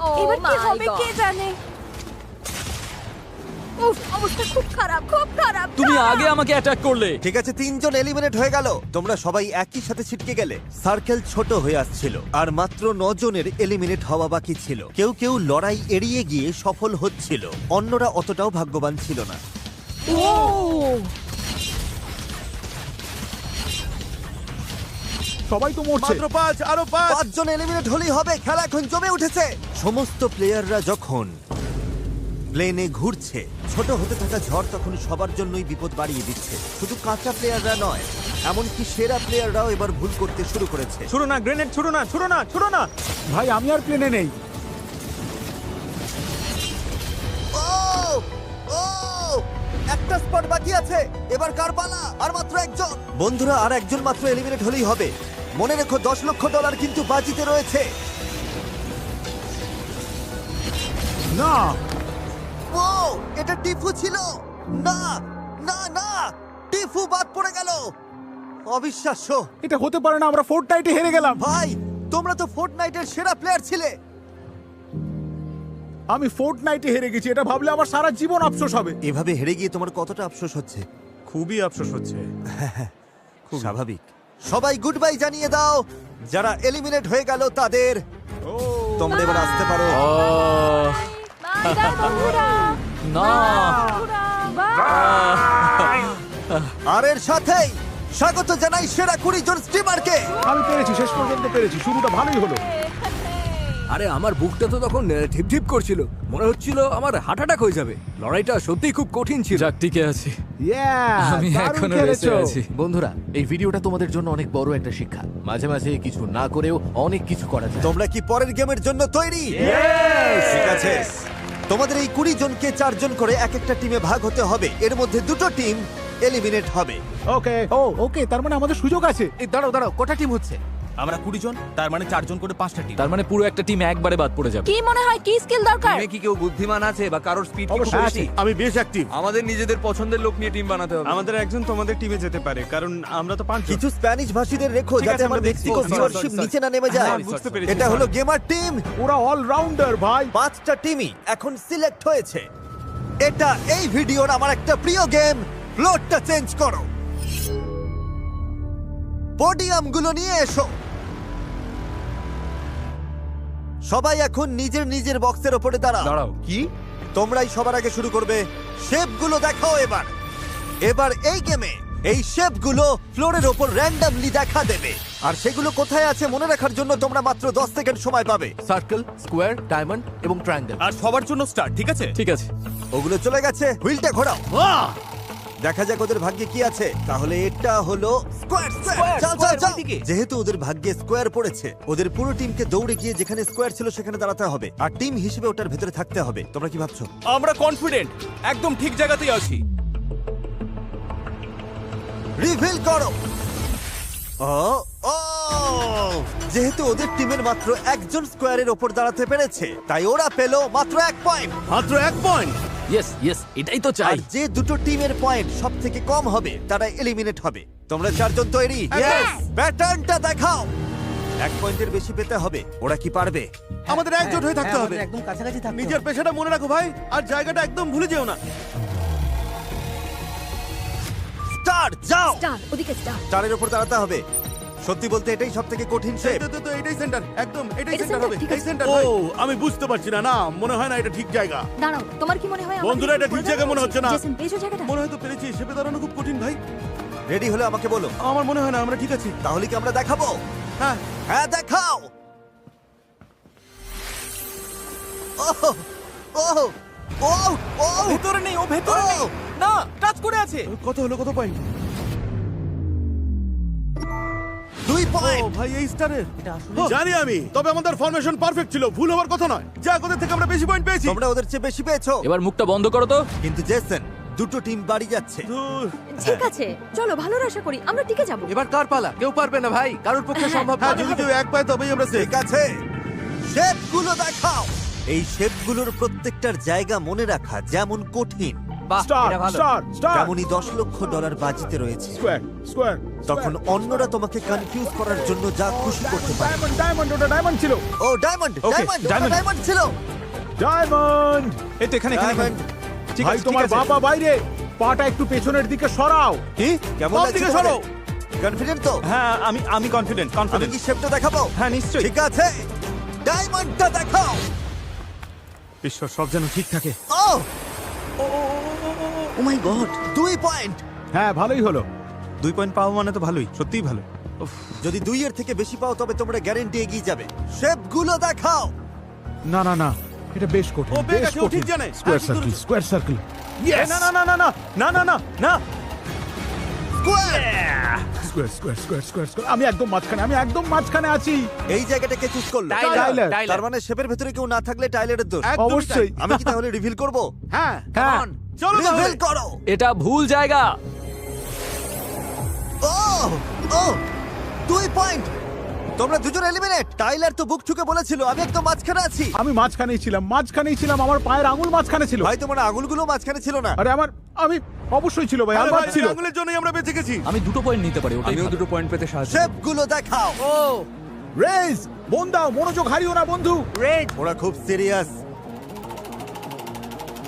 ও এবার কি my হবে God. কে জানে। উফ, অবস্থা খুব খারাপ, খুব খারাপ। তুমি আগে আমাকে অ্যাটাক করলে। ঠিক আছে, 3 জন এলিমিনেট হয়ে গেল। তোমরা সবাই একই সাথে ছিটকে গেলে। সার্কেল ছোট হয়ে আসছিল আর মাত্র 9 জনের এলিমিনেট হওয়া বাকি ছিল। কেউ কেউ লড়াই এড়িয়ে গিয়ে সফল হচ্ছিল, অন্যরা অতটাও ভাগ্যবান ছিল না। সবাই তো মরছে। মাত্র 5, আরো 5। 5 জন এলিমিনেট হলেই হবে। খেলা এখন জমে উঠেছে। সমস্ত প্লেয়াররা যখন প্লেনে ঘুরছে, ছোট হতে থাকা ঝড় তখন সবার জন্যই বিপদ বাড়িয়ে দিচ্ছে। শুধু কাঁচা প্লেয়াররা নয়, এমনকি সেরা প্লেয়াররাও এবার ভুল করতে শুরু করেছে। ছুড়ো না গ্রেনেড, ছুড়ো না, ছুড়ো না, ছুড়ো না। ভাই আমি আর প্লেনে নেই। ও! ও! একটা স্পট বাকি আছে। এবার কার পালা? আর মাত্র একজন। বন্ধুরা, আর একজন মাত্র এলিমিনেট হলেই হবে। মনে রেখো, $10 লক্ষ কিন্তু বাজিতে রয়েছে। না, ও! এটা টিফু ছিল। না না না, টিফু বাদ পড়ে গেল। অবিশ্বাস্য। এটা হতে পারে না। আমরা ফোর্টনাইটে হেরে গেলাম। ভাই, তোমরা তো ফোর্টনাইটের সেরা প্লেয়ার ছিলে। আমি ফোর্টনাইটে হেরে গেছি, এটা ভাবলে আমার সারা জীবন আফসোস হবে। এভাবে হেরে গিয়ে তোমার কতটা আফসোস হচ্ছে? খুবই আফসোস হচ্ছে। স্বাভাবিক। সবাই গুড বাই জানিয়ে দাও। যারা এলিমিনেট হয়ে গেল তাদের। তোমরা এবার আসতে পারো। বিদায় বন্ধুরা। না, আর এর সাথেই স্বাগত জানাই সেরা 20 জন স্ট্রিমারকে। আমি পেরেছি, শেষ পর্যন্ত পেরেছি। শুরুটা ভালোই হলো। আরে আমার বুকটা তো তখন ঢিপ ঢিপ করছিল, মনে হচ্ছিল আমার হার্ট অ্যাটাক হয়ে যাবে। লড়াইটা সত্যিই খুব কঠিন ছিল। যাক টিকে আছি। আমি দারুণ এখনো খেলেছো। বেঁচে আছি। বন্ধুরা, এই ভিডিওটা তোমাদের জন্য অনেক বড় একটা শিক্ষা। মাঝে মাঝে কিছু না করেও অনেক কিছু করা যায়। তোমরা কি পরের গেমের জন্য তৈরি? ঠিক আছে, তোমাদের এই 20 জনকে 4 জন করে এক একটা টিমে ভাগ হতে হবে। এর মধ্যে দুটো টিম এলিমিনেট হবে। ওকে, ওকে, তার মানে আমাদের সুযোগ আছে। এই দাঁড়াও দাঁড়াও, কটা টিম হচ্ছে? আমরা 20 জন, তার মানে 4 জন করে 5টা টিম। তার মানে পুরো একটা টিম একবারে বাদ পড়ে যাবে। কি মনে হয় কি স্কিল দরকার? টিমে কি কেউ বুদ্ধিমান আছে বা কারোর স্পিড কি খুব অবশ্যই বেশি? আমি বেশ অ্যাক্টিভ। আমাদের নিজেদের পছন্দের লোক নিয়ে টিম বানাতে হবে। আমাদের একজন তোমাদের টিমে যেতে পারে, কারণ আমরা তো 5 জন। কিছু স্প্যানিশ ভাষীদের রেখো, ঠিক যাতে আছে, আমার আমরা দেখছি। মেক্সিকো Sorry, ভিউয়ারশিপ sorry, নিচে না নেমে যায়। হ্যাঁ, বুঝতে পেরেছি, এটা হলো sorry। Gamer team. ওরা অলরাউন্ডার ভাই। 5টা টিমই এখন সিলেক্ট হয়েছে। এটা এই ভিডিওর আমার একটা প্রিয় গেম। ফ্লোরটা চেঞ্জ করো। পোডিয়ামগুলো নিয়ে এসো। সবাই এখন নিজের নিজের বক্সের ওপরে দাঁড়াও। দাঁড়াও, কি? তোমরাই সবার আগে শুরু করবে। শেপগুলো দেখাও এবার। এবার এই গেমে এই শেপগুলো ফ্লোরের ওপর র্যান্ডমলি দেখা দেবে, আর সেগুলো কোথায় আছে মনে রাখার জন্য তোমরা মাত্র 10 সেকেন্ড সময় পাবে। সার্কেল, স্কোয়ার, ডায়মন্ড এবং ট্রায়াঙ্গেল। আর সবার জন্য স্টার, ঠিক আছে? ঠিক আছে। ওগুলো চলে গেছে। হুইলটা ঘোরাও। দেখা যাক ওদের ভাগ্যে কি আছে। তাহলে এটা হলো স্কোয়ার। চল চল চল। যেহেতু ওদের ভাগ্যে স্কোয়ার পড়েছে, ওদের পুরো টিমকে দৌড়ে গিয়ে যেখানে স্কোয়ার ছিল সেখানে দাঁড়াতে হবে, আর টিম হিসেবে ওটার ভেতরে থাকতে হবে। তোমরা কি ভাবছো? আমরা কনফিডেন্ট, একদম ঠিক জায়গাতেই আছি। রিভিল করো। ও ও যেহেতু ওদের টিমের মাত্র একজন স্কোয়ারের ওপর দাঁড়াতে পেরেছে, তাই ওরা পেল মাত্র 1 পয়েন্ট। মাত্র 1 পয়েন্ট। ইয়েস ইয়েস, এটাই তো আর চাই। যে দুটো টিমের পয়েন্ট সব থেকে কম হবে তারা এলিমিনেট হবে। তোমরা চারজন তৈরি? প্যাটার্নটা দেখাও। 1 পয়েন্টের বেশি পেতে হবে। ওরা কি পারবে? আমাদের একজোট হয়ে থাকতে হবে, একদম কাছাকাছি থাকতে। নিজের পেশাটা মনে রাখো ভাই, আর জায়গাটা একদম ভুলে যেও না। স্টার যাও। স্টার, ওদিকে স্টার। স্টারের উপর দাঁড়াতে হবে। সত্যি বলতে এটাই সব থেকে কঠিন শেপ। তো এটাই সেন্টার, একদম এটাই এটা সেন্টার center, হবে। ঠিক এই আছে। সেন্টার। ও আমি বুঝতে পারছি না, না মনে হয় না এটা ঠিক জায়গা। দাঁড়াও, তোমার কি মনে হয় আমাদের বন্ধুরা, এটা একটু ঠিক জায়গা মনে হচ্ছে না। জেসন, পেয়েছো জায়গাটা? মনে হয় তো পেরেছি, শেপে দাঁড়ানো খুব কঠিন ভাই। রেডি হলে আমাকে বলো। আমার মনে হয় না আমরা ঠিক আছি। তাহলে কি আমরা দেখাবো? হ্যাঁ হ্যাঁ দেখাও। ওহ ওহ ওহ ওহ ভেতরে নেই, ও ভেতরে নেই। না, টাচ করে আছে। কত হলো, কত পয়েন্ট? 2 ও পয়েন্ট। ভাই, এই স্টারের জানি আমি, তবে আমাদের ফরমেশন পারফেক্ট ছিল, ভুল হওয়ার কথা নয়। যা ওদের থেকে আমরা বেশি পয়েন্ট পেয়েছি। তোমরা ওদের চেয়ে বেশি পেয়েছো। এবার মুখটা বন্ধ করো তো। কিন্তু জেসন, দুটো টিম বাড়ি যাচ্ছে। ধুর। ঠিক আছে, চলো ভালোর আশা করি আমরা টিকে যাবো। এবার কার পালা? কেউ পারবে না ভাই, কারোর পক্ষে সম্ভব না। হ্যাঁ, যদি কেউ এক পায় তবেই আমরা সেফ। ঠিক আছে, শেপগুলো দেখাও। এই শেপগুলোর প্রত্যেকটার জায়গা মনে রাখা যেমন কঠিন, বাহ, স্টার এটা ভালো। স্টার স্টার তেমনই $10 লক্ষ বাজিতে রয়েছে। Square square. তখন অন্যরা তোমাকে কনফিউজ করার জন্য যা খুশি করতে পারে। ডায়মন্ড ডায়মন্ড, ওটা ডায়মন্ড ছিল। ও diamond, Okay, diamond, diamond. Diamond ছিল। ডায়মন্ড। এই তো এখানে, এখানে, ডায়মন্ড। এখানে। ঠিক ভাই আছে, তোমার ঠিক আছে। বাবা বাইরে, পাটা একটু পেছনের দিকে সরাও। কি কেমন সব লাগছে দিকে তোমাদের? সরো। কনফিডেন্ট তো? হ্যাঁ, আমি কনফিডেন্ট, আমি কনফিডেন্ট। কি শেপটা দেখাবো? হ্যাঁ, নিশ্চয়ই। ঠিক আছে, ডায়মন্ডটা দেখাও। ঈশ্বর, সব যেন ঠিক থাকে। ও ও মাই গড। 2 পয়েন্ট। হ্যাঁ, ভালোই হলো। 2 পয়েন্ট পাওয়া মানে তো ভালোই, সত্যিই ভালো। যদি 2 এর থেকে বেশি পাও তবে তোমরা গ্যারান্টি এগিয়ে যাবে। শেপগুলো দেখাও। না না না, এটা বেশ কঠিন, ও পেয়ে বেশ গেছে, ও কঠিন। ঠিক জানে। স্কোয়ার হ্যাঁ, সার্কেল, স্কোয়ার সার্কেল। এই, না না না না না না না না না। Square. Square square square square square. আমি একদম মাঝখানে, আমি একদম মাঝখানে আছি। এই জায়গাটাকে চুজ করলো। টাইলার। তার মানে শেপের ভেতরে কেউ না থাকলে টাইলারের দোষ। একদমই অবশ্যই। তাই। আমি কি তাহলে রিভিল করব? হ্যাঁ হ্যাঁ, চলো তাহলে। রিভিল করো। এটা ভুল জায়গা। ও ও 2 পয়েন্ট। তোমরা দুজন এলিমিনেট। টাইলার তো বুক ঠুকে বলেছিল আমি একদম মাঝখানে আছি। আমি মাঝখানেই ছিলাম, আমার পায়ের আঙুল মাঝখানে ছিল। ভাই তোমার আঙুলগুলো মাঝখানে ছিল না। আরে আমি অবশ্যই ছিল ভাই, আরে আমার ভাই, ছিল। এই আঙুলের জন্যই আমরা বেঁচে গেছি। আমি 2 পয়েন্ট নিতে পারি, ওটাই আমিও ভালো। 2 পয়েন্ট পেতে সাহায্য। শেপগুলো দেখাও। রেজ, মন দাও, মনোযোগ হারিও না বন্ধু। ওরা খুব সিরিয়াস।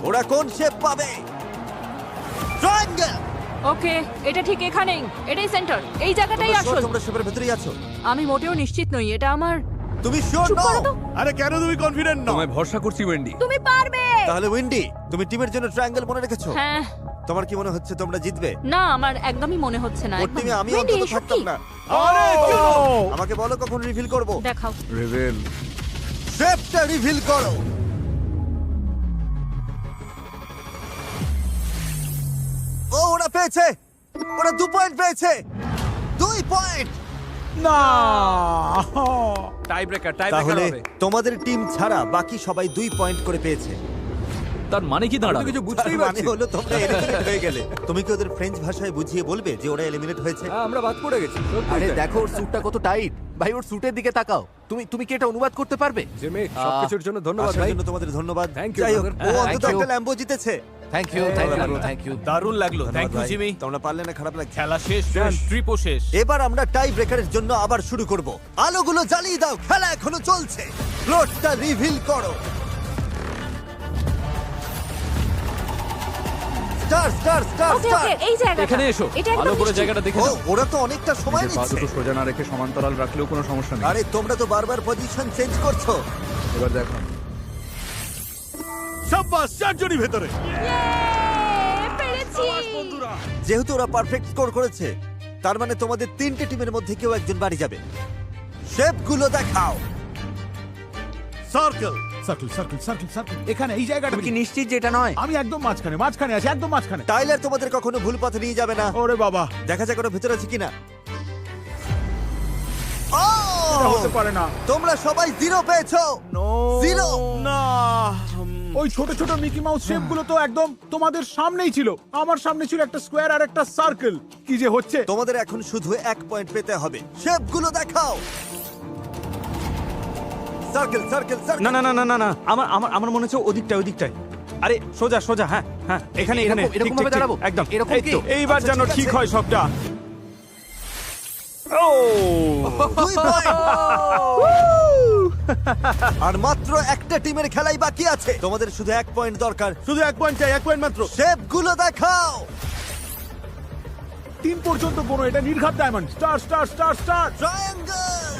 ওরা কোন শেপ পাবে? ট্রায়াঙ্গেল। ওকে, এটা ঠিক এখানেই, এটাই সেন্টার, এই জায়গাটাই আসল। তোমরা শেপের ভেতরেই আছো? আমি মোটেও নিশ্চিত নই, এটা আমার। তুমি শিওর চুপ নও? করো তো। আরে কেন তুমি কনফিডেন্ট নও? তোমায় ভরসা করছি ওয়েন্ডি। তুমি পারবে। তাহলে উইন্ডি, তুমি টিমের জন্য ট্রায়াঙ্গেল মনে রেখেছো? হ্যাঁ। তোমার কি মনে হচ্ছে তোমরা জিতবে? না, আমার একদমই মনে হচ্ছে না। ওর টিমে আমি Wendy, অন্তত এসব থাকতাম কি? না। আরে কেন? আমাকে বলো কখন রিভিল করব। দেখাও। রিভেল। শেপটা রিভিল করো। ও ওরা পেয়েছে, ওরা 2 পয়েন্ট পেয়েছে। 2 পয়েন্ট। না, টাই ব্রেকার, টাই ব্রেকার তাহলে হবে। তোমাদের টিম ছাড়া বাকি সবাই 2 পয়েন্ট করে পেয়েছে। তার মানে কি আমি তো দাঁড়াবে? কিছু বুঝতেই তার মানে পারছি। হলো তোমরা এলিমিনেট হয়ে গেলে। তুমি কি ওদের ফ্রেঞ্চ ভাষায় বুঝিয়ে বলবে যে ওরা এলিমিনেট হয়েছে? হ্যাঁ, আমরা বাদ পড়ে গেছি। সত্যিই আরে তাই। দেখো ওর স্যুটটা কত টাইট। ভাই ওর স্যুটের দিকে তাকাও। তুমি কি এটা অনুবাদ করতে পারবে? জিমি, সবকিছুর জন্য ধন্যবাদ আসার ভাই। জন্য তোমাদের ধন্যবাদ। Thank you, যাই হোক, brother. ও Thank অন্তত you. একটা ল্যাম্বো জিতেছে। Thank you, thank you. দারুণ লাগলো, থ্যাংক ইউ ভাই। জিমি। তোমরা পারলে না, খারাপ লাগছে। খেলা শেষ, ট্রিপও শেষ। এবার আমরা টাই ব্রেকারের জন্য আবার শুরু করব। আলোগুলো জ্বালিয়ে দাও, খেলা এখনো চলছে। ফ্লোরটা রিভিল করো। Star star star okay star. Okay, এই জায়গাটা। এখানে এসো, এটা একদম ভালো করে নিশ্চিত। জায়গাটা দেখে ও নাও। ওরা তো অনেকটা সময় নিচ্ছে। সোজা না রেখে সমান্তরাল রাখলেও কোনো সমস্যা নেই। আরে তোমরা তো বারবার পজিশন চেঞ্জ করছো। এবার দেখো। সাব্বাস, চারজনই ভেতরে। ইয়ে, পেরেছি। যেহেতু ওরা পারফেক্ট স্কোর করেছে, তার মানে তোমাদের 3টে টিমের মধ্যে কেউ একজন বাড়ি যাবে। শেপগুলো দেখাও। Circle, circle circle circle circle এখানে এই জায়গাটা তুমি কি নিশ্চিত যে এটা নয়? আমি একদম মাঝখানে মাঝখানে আছি একদম মাঝখানে। টাইলার তোমাদের কখনো ভুল পথে নিয়ে যাবে না। ওরে বাবা, দেখা যাক ওরা ভেতরে আছে কিনা। এটা হতে পারে না। তোমরা সবাই 0 পেয়েছো। 0 না ওই ছোট ছোট মিকি মাউস শেপগুলো তো একদম তোমাদের সামনেই ছিল। আমার সামনে ছিল একটা স্কোয়ার আর একটা সার্কেল। কি যে হচ্ছে! তোমাদের এখন শুধু 1 পয়েন্ট পেতে হবে। শেপগুলো দেখাও। সার্কেল সার্কেল না সার্কেল। না না না না না আমার আমার আমার মনে হচ্ছে ওদিকটায়। আরে সোজা সোজা, হ্যাঁ হ্যাঁ, এখানে এখানে এরকম- এরকম ঠিক, ভাবে ঠিক, দাঁড়াবো? একদম এরকম এই তো, কি? এইবার আচ্ছা, যেন ঠিক ঠিক আছে। হয় সবটা। ও 2 পয়েন্ট। আর মাত্র একটা টিমের খেলাই বাকি আছে। তোমাদের শুধু 1 পয়েন্ট দরকার। শুধু 1 পয়েন্ট চাই, 1 পয়েন্ট মাত্র। শেপগুলো দেখাও। 3 পর্যন্ত কোনো, এটা নির্ঘাত diamond. Star star star star. Triangle.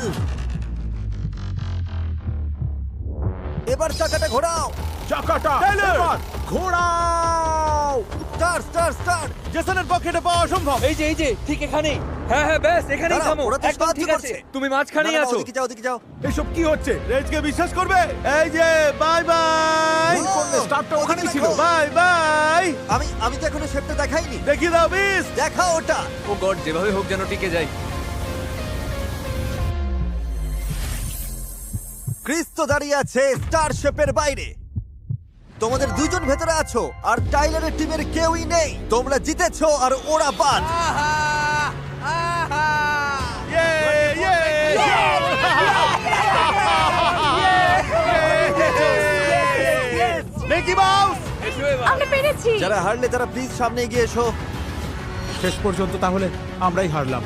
এবার চাকাটা ঘোরাও। চাকাটা টাইলার! এবার ঘোরাও। Star star star. জেসনের পক্ষে এটা পাওয়া অসম্ভব। এই যে ঠিক এখানেই। হ্যাঁ হ্যাঁ, ব্যাস এখানেই দাঁড়াও, থামো। ওরা তো একদম সাহায্য ঠিক আছে, করছে। তুমি না, মাঝখানেই না, না, আছো। ওদিকে যাও ওদিকে যাও। এসব কি হচ্ছে? রেজকে বিশ্বাস করবে? এই যে বাই বাই ও, স্টারটা ওখানে ওখানেই ছিল। দেখো। Bye bye. আমি তো এখনো শেপটা দেখাইনি। দেখিয়ে দাও বিস। দেখাও ওটা। ও গড, যেভাবে হোক যেন টিকে যাই। ক্রিস তো দাঁড়িয়ে আছে স্টার শেপের বাইরে। তোমাদের দুজন ভেতরে আছো আর টাইলারের টিমের কেউই নেই। তোমরা জিতেছো আর ওরা বাদ। ইয়ে ইয়ে মিকি মাউস। আমরা পেরেছি। যারা হারলে তারা প্লিজ সামনে এগিয়ে এসো। শেষ পর্যন্ত তাহলে আমরাই হারলাম।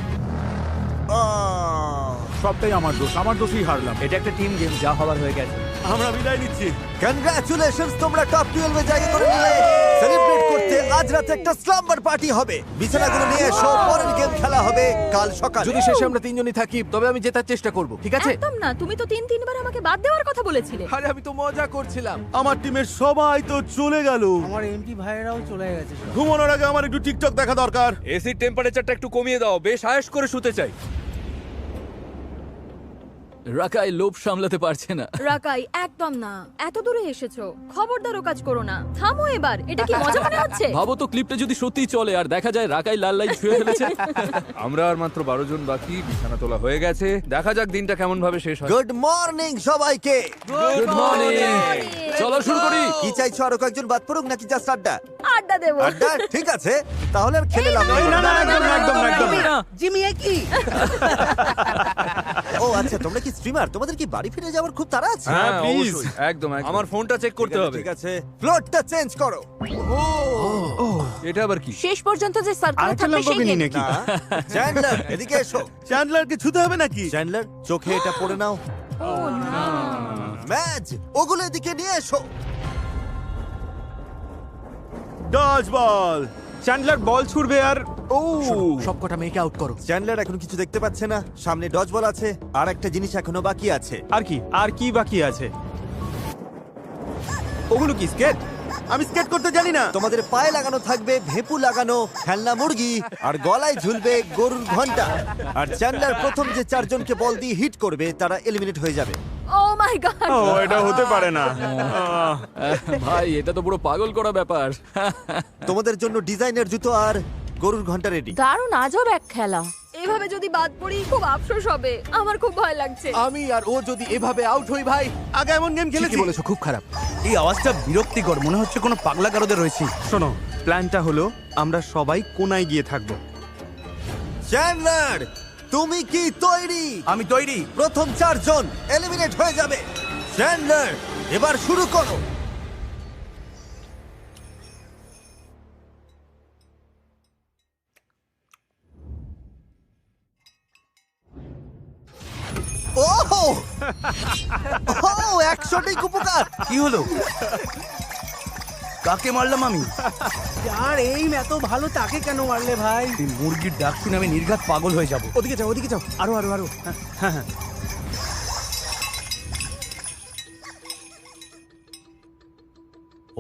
সবটাই আমার দোষ, আমার দোষেই হারলাম। এটা একটা টিম গেম, যা হবার হয়ে গেছে। আমরা বিদায় নিচ্ছি। কনগ্রাচুলেশনস, তোমরা টপ 12 এ জায়গা করে নিলে। সেলিব্রেট করতে আজ রাতে একটা স্লাম্বার পার্টি হবে। বিছানাগুলো নিয়ে এসো, পরের গেম খেলা হবে কাল সকালে। যদি শেষে আমরা 3 জনই থাকি তবে আমি জেতার চেষ্টা করব, ঠিক আছে? একদম না, তুমি তো 3-3 বার আমাকে বাদ দেওয়ার কথা বলেছিলে। আরে আমি তো মজা করছিলাম। আমার টিমের সবাই তো চলে গেল। আমার এমপি ভাইয়েরাও চলে গেছে। ঘুমানোর আগে আমার একটু টিকটক দেখা দরকার। এসির টেম্পারেচারটা একটু কমিয়ে দাও, বেশ আয়েশ করে শুতে চাই। রাকাই লোভ সামলাতে পারছে না। রাকাই, একদম না। এত দূরে এসেছো, খবরদার ও কাজ করো না। থামো এবার। এটা কি মজা মনে হচ্ছে? ভাবো তো ক্লিপটা যদি সত্যিই চলে আর দেখা যায় রাকাই লাল লাইট ছুঁয়ে ফেলেছে। আমরা আর মাত্র 12 জন বাকি, বিছানা তোলা হয়ে গেছে। দেখা যাক দিনটা কেমন ভাবে শেষ হয়। গুড মর্নিং সবাইকে। Good morning. চলো শুরু করি। কি চাইছো, আরো কয়েকজন বাদ পড়ুক নাকি জাস্ট আড্ডা? আড্ডা দেবো। আড্ডা, ঠিক আছে। তাহলে আর খেলে লাভ নেই। না, না, একদম না, একদম না, একদম না। জিমি কি? ও আচ্ছা, তোমরা কি স্ট্রিমার? তোমাদের কি বাড়ি ফিরে যাওয়ার খুব তাড়া আছে? হ্যাঁ please। প্লিজ, একদম আমার ফোনটা চেক করতে হবে। ঠিক আছে, ফ্লোরটা চেঞ্জ করো। এটা আবার কি? শেষ পর্যন্ত যে সার্কেল আরেকটা থাকবে সেই Lamborghini game। নাকি? না, চ্যান্ডলার এদিকে এসো। চ্যান্ডলারকে ছুতে হবে নাকি? চ্যান্ডলার, চোখে এটা পড়ে নাও। ম্যাচ, ওগুলো এদিকে নিয়ে এসো। ডজ বল। চ্যান্ডলার বল ছুড়বে আর ও সবকটা মেয়েকে আউট করো। চ্যান্ডলার এখন কিছু দেখতে পাচ্ছে না। সামনে ডজ বল আছে, আর একটা জিনিস এখনো বাকি আছে। আর কি বাকি আছে? ওগুলো কি স্কেট? আমি স্কেট করতে জানি না। তোমাদের পায়ে লাগানো থাকবে ভেপু লাগানো খেলনা মুরগি, আর গলায় ঝুলবে গরুর ঘন্টা। আর চ্যান্ডলার প্রথম যে 4 জনকে বল দিয়ে হিট করবে তারা এলিমিনেট হয়ে যাবে। ও মাই গড। ও এটা হতে পারে না। ভাই এটা তো পুরো পাগল করা ব্যাপার। তোমাদের জন্য ডিজাইনের জুতো আর গরুর ঘন্টা রেডি। দারুণ আজব এক খেলা। এভাবে যদি বাদ পড়ি খুব আফসোস হবে। আমার খুব ভয় লাগছে। আমি আর ও যদি এভাবে আউট হই ভাই। আগে এমন গেম ঠিকই খেলেছি। বলেছো, খুব খারাপ। এই আওয়াজটা বিরক্তিকর, মনে হচ্ছে কোনো পাগলা গারদে রয়েছি। শোনো, প্ল্যানটা হলো আমরা সবাই কোনায় গিয়ে থাকবো। চ্যান্ডলার, তুমি কি তৈরি? আমি তৈরি। প্রথম 4 জন এলিমিনেট হয়ে যাবে। চ্যান্ডলার, এবার শুরু করো। ওহো! ওহো, 100টি উপকার। কি হলো? কাকে মারলাম আমি? আর এই এত ভালো, তাকে কেন মারলে ভাই? এই মুরগির ডাক শুনে আমি নির্ঘাত পাগল হয়ে যাব। ওদিকে যাও, ওদিকে যাও। আরো আরো আরো। হ্যাঁ।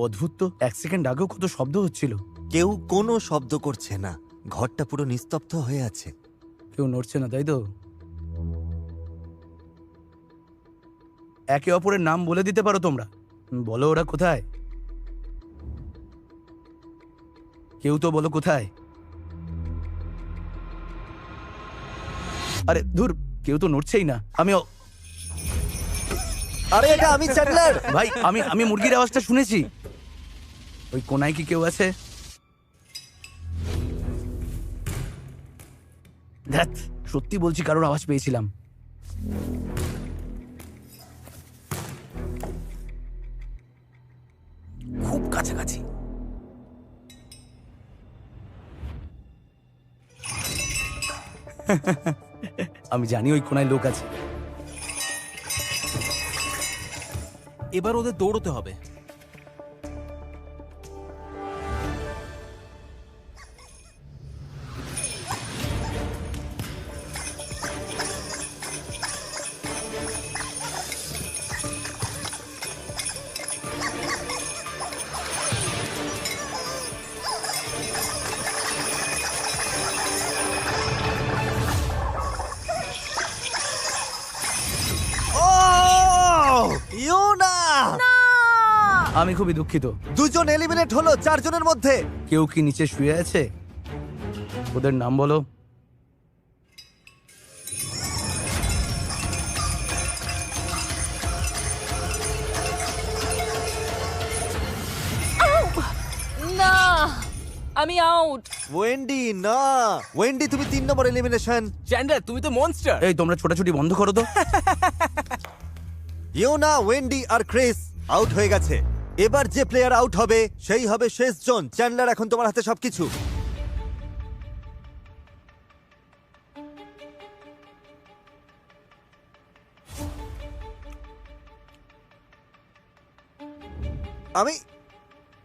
অদ্ভুত তো, 1 সেকেন্ড আগেও কত শব্দ হচ্ছিল। কেউ কোনো শব্দ করছে না। ঘরটা পুরো নিস্তব্ধ হয়ে আছে। কেউ নড়ছে না, তাই তো? একে অপরের নাম বলে দিতে পারো তোমরা? বলো ওরা কোথায়? কেউ তো বলো কোথায়? আরে ধুর, কেউ তো নড়ছেই না। আরে এটা আমি চ্যান্ডলার। ভাই আমি মুরগির আওয়াজটা শুনেছি। ওই কোনায় কি কেউ আছে? ধ্যাৎ, সত্যি বলছি কারোর আওয়াজ পেয়েছিলাম। খুব কাছাকাছি। আমি জানি ওই কোনায় লোক আছে। এবার ওদের দৌড়তে হবে। ইয়োনা! আমি খুবই দুঃখিত। দুজন এলিমিনেট হলো 4 জনের মধ্যে। কেউ কি নিচে শুয়ে আছে? ওদের নাম বলো। না, আমি আউট। ওয়েন্ডি না, ওয়েন্ডি তুমি 3 নম্বর এলিমিনেশন। চ্যান্ডলার, তুমি তো মনস্টার। এই তোমরা ছোটাছুটি বন্ধ করো তো। ইয়োনা, ওয়েন্ডি আর ক্রিস আউট হয়ে গেছে। এবার যে প্লেয়ার আউট হবে সেই হবে শেষ জন। চ্যান্ডলার, এখন তোমার হাতে সবকিছু। আমি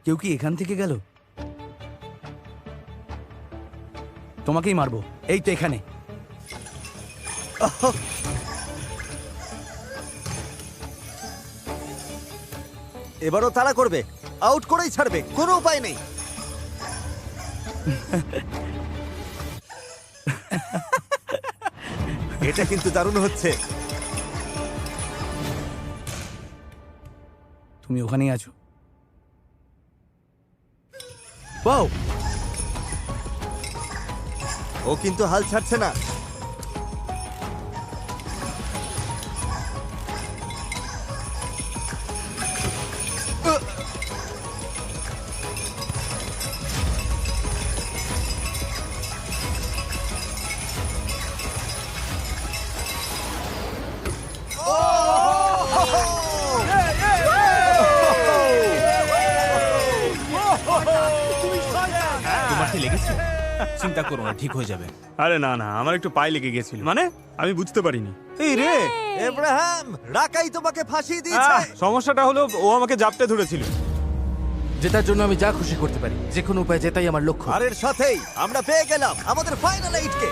কেউ কি এখান থেকে গেল? তোমাকেই মারবো। এই তো এখানে। এবারও তারা করবে, আউট করেই ছাড়বে, কোনো উপায় নেই। এটা কিন্তু দারুণ হচ্ছে। তুমি ওখানেই আছো। ওয়াও, ও কিন্তু হাল ছাড়ছে না। তোমার কি লেগেছে? চিন্তা করো না, ঠিক হয়ে যাবে। আরে না না, আমার একটু পায়ে লেগে গেছিল। মানে আমি বুঝতে পারিনি। এই রে, এব্রাহাম, রাকাই তোমাকে ফাঁসিয়ে দিয়েছে। সমস্যাটা হলো ও আমাকে জাপটে ধরেছিল। জেতার জন্য আমি যা খুশি করতে পারি, যে কোনো উপায়ে জেতাই আমার লক্ষ্য। আর এর সাথেই আমরা পেয়ে গেলাম আমাদের ফাইনাল 8 কে।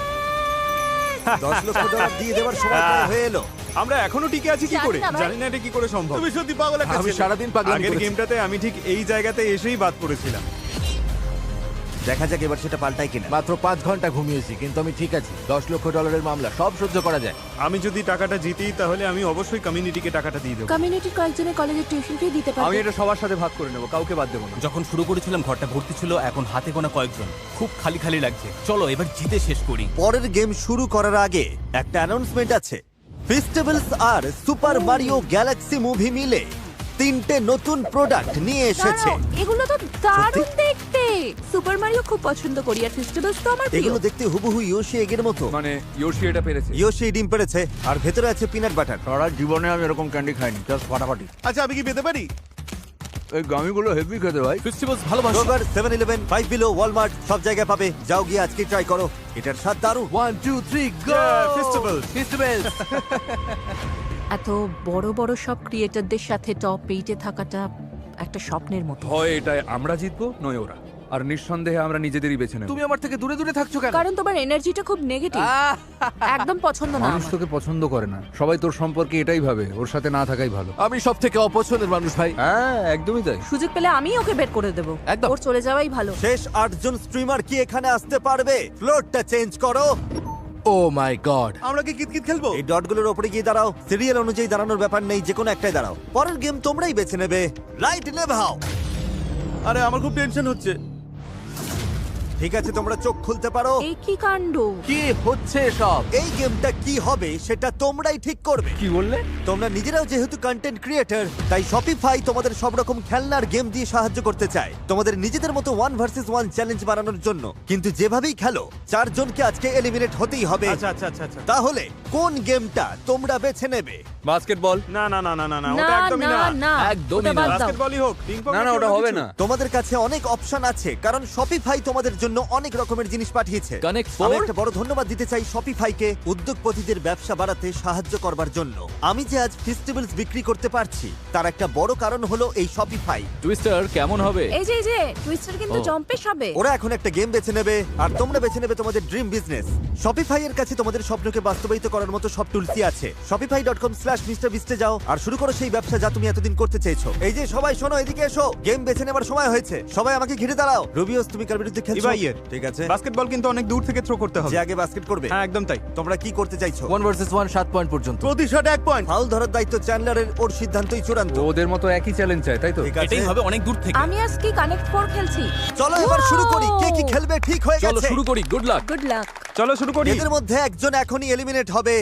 10 লক্ষ ডলার দিয়ে দেওয়ার সময় প্রায় হয়ে এলো। আমরা এখনো টিকে আছি কি করে? জানি না এটা কি করে সম্ভব। তুমি সত্যি পাগল একটা আমি ছেলে। সারাদিন পাগলামি আগের করেছি। গেমটাতে আমি ঠিক এই জায়গাতে এসেই বাদ পড়েছিলাম। দেখা যাক এবার সেটা পাল্টায় কিনা। মাত্র 5 ঘন্টা ঘুমিয়েছি, কিন্তু আমি ঠিক আছি। 10 লক্ষ ডলারের মামলা, সব সহ্য করা যায়। আমি যদি টাকাটা জিতি তাহলে আমি অবশ্যই কমিউনিটিকে টাকাটা দিয়ে দেবো। কমিউনিটির কয়েকজনের কলেজের টিউশন ফি দিতে পারবে। এটা সবার সাথে ভাগ করে নেবো, কাউকে বাদ দেবো না। যখন শুরু করেছিলাম ঘরটা ভর্তি ছিল, এখন হাতে গোনা কয়েকজন। খুব খালি খালি লাগছে। চলো এবার জিতে শেষ করি। পরের গেম শুরু করার আগে একটা অ্যানাউন্সমেন্ট আছে। ফেস্টিভ্যালস আর সুপার মারিও গ্যালাক্সি মুভি মিলে 3টে নতুন প্রোডাক্ট নিয়ে এসেছে। দাঁড়াও, এগুলো তো দারুণ দেখতে। সুপার মারিও খুব পছন্দ করি, আর ফেস্টিভ্যালস তো আমার প্রিয়। এগুলো দেখতে হুবহু ইয়োশি এগের মতো। মানে ইয়োশি এটা পেরেছে। ইয়োশি ডিম পেড়েছে আর ভেতরে আছে পিনাট বাটার। সারা জীবনে আমি এরকম ক্যান্ডি খাইনি, জাস্ট ফাটাফাটি। আচ্ছা, আমি কি পেতে পারি? এই গামিগুলো হেভি খেতে ভাই। ফেস্টিভ্যালস ভালোবাসো? রোগার 7-Eleven, 5 বিলো, ওয়ালমার্ট সব জায়গায় পাবে। যাও গিয়ে আজকে ট্রাই করো, এটার স্বাদ দারুণ। 1 2 3 গো ফেস্টিভ্যালস। ফেস্টিভ্যালস। এত বড় বড় সব ক্রিয়েটরদের সাথে টপ 8-এ থাকাটা একটা স্বপ্নের মতো। হয় এটাই আমরা জিতবো, নয় ওরা। আর নিঃসন্দেহে আমরা নিজেদেরই বেছে নেব। তুমি আমার থেকে দূরে দূরে থাকছো কেন? কারণ তোমার এনার্জিটা খুব নেগেটিভ, একদম পছন্দ না মানুষ আমার। তোকে পছন্দ করে না, সবাই তোর সম্পর্কে এটাই ভাবে, ওর সাথে না থাকাই ভালো। আমি সব থেকে অপছন্দের মানুষ ভাই। হ্যাঁ, একদমই তাই। সুযোগ পেলে আমি ওকে বের করে দেবো। একদম। ওর চলে যাওয়াই ভালো। শেষ 8 জন স্ট্রিমার কি এখানে আসতে পারবে? ফ্লোরটা চেঞ্জ করো। ও মাই গড, আমরা কি কিতকিত খেলবো? এই ডটগুলোর উপরে গিয়ে দাঁড়াও। সিরিয়াল অনুযায়ী দাঁড়ানোর ব্যাপার নেই, যে কোনো একটাই দাঁড়াও। পরের গেম তোমরাই বেছে নেবে। লাইট নেভাও। আরে আমার খুব টেনশন হচ্ছে। ঠিক আছে, তোমরা চোখ খুলতে পারো। এই কি কাণ্ড! কি হচ্ছে সব? এই গেমটা কি হবে সেটা তোমরাই ঠিক করবে। কি বললে? তোমরা নিজেরাও যেহেতু কন্টেন্ট ক্রিয়েটর, তাই শপিফাই তোমাদের সব রকম খেলনার গেম দিয়ে সাহায্য করতে চায় তোমাদের নিজেদের মতো 1 ভার্সেস 1 চ্যালেঞ্জ বানানোর জন্য। কিন্তু যেভাবেই খেলো, 4 জনকে আজকে এলিমিনেট হতেই হবে। আচ্ছা আচ্ছা আচ্ছা আচ্ছা। তাহলে কোন গেমটা তোমরা বেছে নেবে? বাস্কেটবল? না না না না না না, না ওটা একদমই না না। না, একদমই ওটা না। বাদ দাও। বাস্কেটবলই হোক, পিং পং। না না, ওটা হবে না। তোমাদের কাছে অনেক অপশন আছে, কারণ শপিফাই তোমাদের জন্য অনেক রকমের জিনিস পাঠিয়েছে। Connect আমি 4? একটা বড় ধন্যবাদ দিতে চাই শপিফাইকে উদ্যোগপতিদের ব্যবসা বাড়াতে সাহায্য করবার জন্য। আমি যে আজ ফেস্টিভ্যালস বিক্রি করতে পারছি তার একটা বড় কারণ হলো এই শপিফাই। টুইস্টার কেমন হবে? এই যে টুইস্টার কিন্তু ও। জম্পেশ হবে। ওরা এখন একটা গেম বেছে নেবে আর তোমরা বেছে নেবে তোমাদের ড্রিম বিজনেস। শপিফাই এর কাছে তোমাদের স্বপ্নকে বাস্তবায়িত করার মতো সব টুলসই আছে। shopify.com/mrbeast এ যাও আর শুরু করো সেই ব্যবসা যা তুমি এতদিন করতে চেয়েছো। এই যে সবাই শোনো, এদিকে এসো, গেম বেছে নেবার সময় হয়েছে। সবাই আমাকে ঘিরে দাঁড়াও। রুবিওস, তুমি কার বিরুদ্ধে খেলছো? ইবাইয়ের। ঠিক আছে, বাস্কেটবল কিন্তু অনেক দূর থেকে থ্রো করতে হবে। যে আগে বাস্কেট করবে। হ্যাঁ একদম তাই। তোমরা কি করতে চাইছো? 1 ভার্সেস 1 7 পয়েন্ট পর্যন্ত। প্রতি শট 1 পয়েন্ট। ফাউল ধরার দায়িত্ব চ্যান্ডলারের, ওর সিদ্ধান্তই চূড়ান্ত। ওদের মতো একই চ্যালেঞ্জ চাই, তাই তো? ঠিক আছে, এটাই হবে অনেক দূর থেকে। আমি আজকে কানেক্ট 4 খেলছি। চলো এবার শুরু করি। কে কি খেলবে ঠিক হয়ে চলো গেছে। শুরু করি, গুড লাক। গুড লাক। চলো শুরু করি। এদের মধ্যে একজন এখনই এলিমিনেট হবে।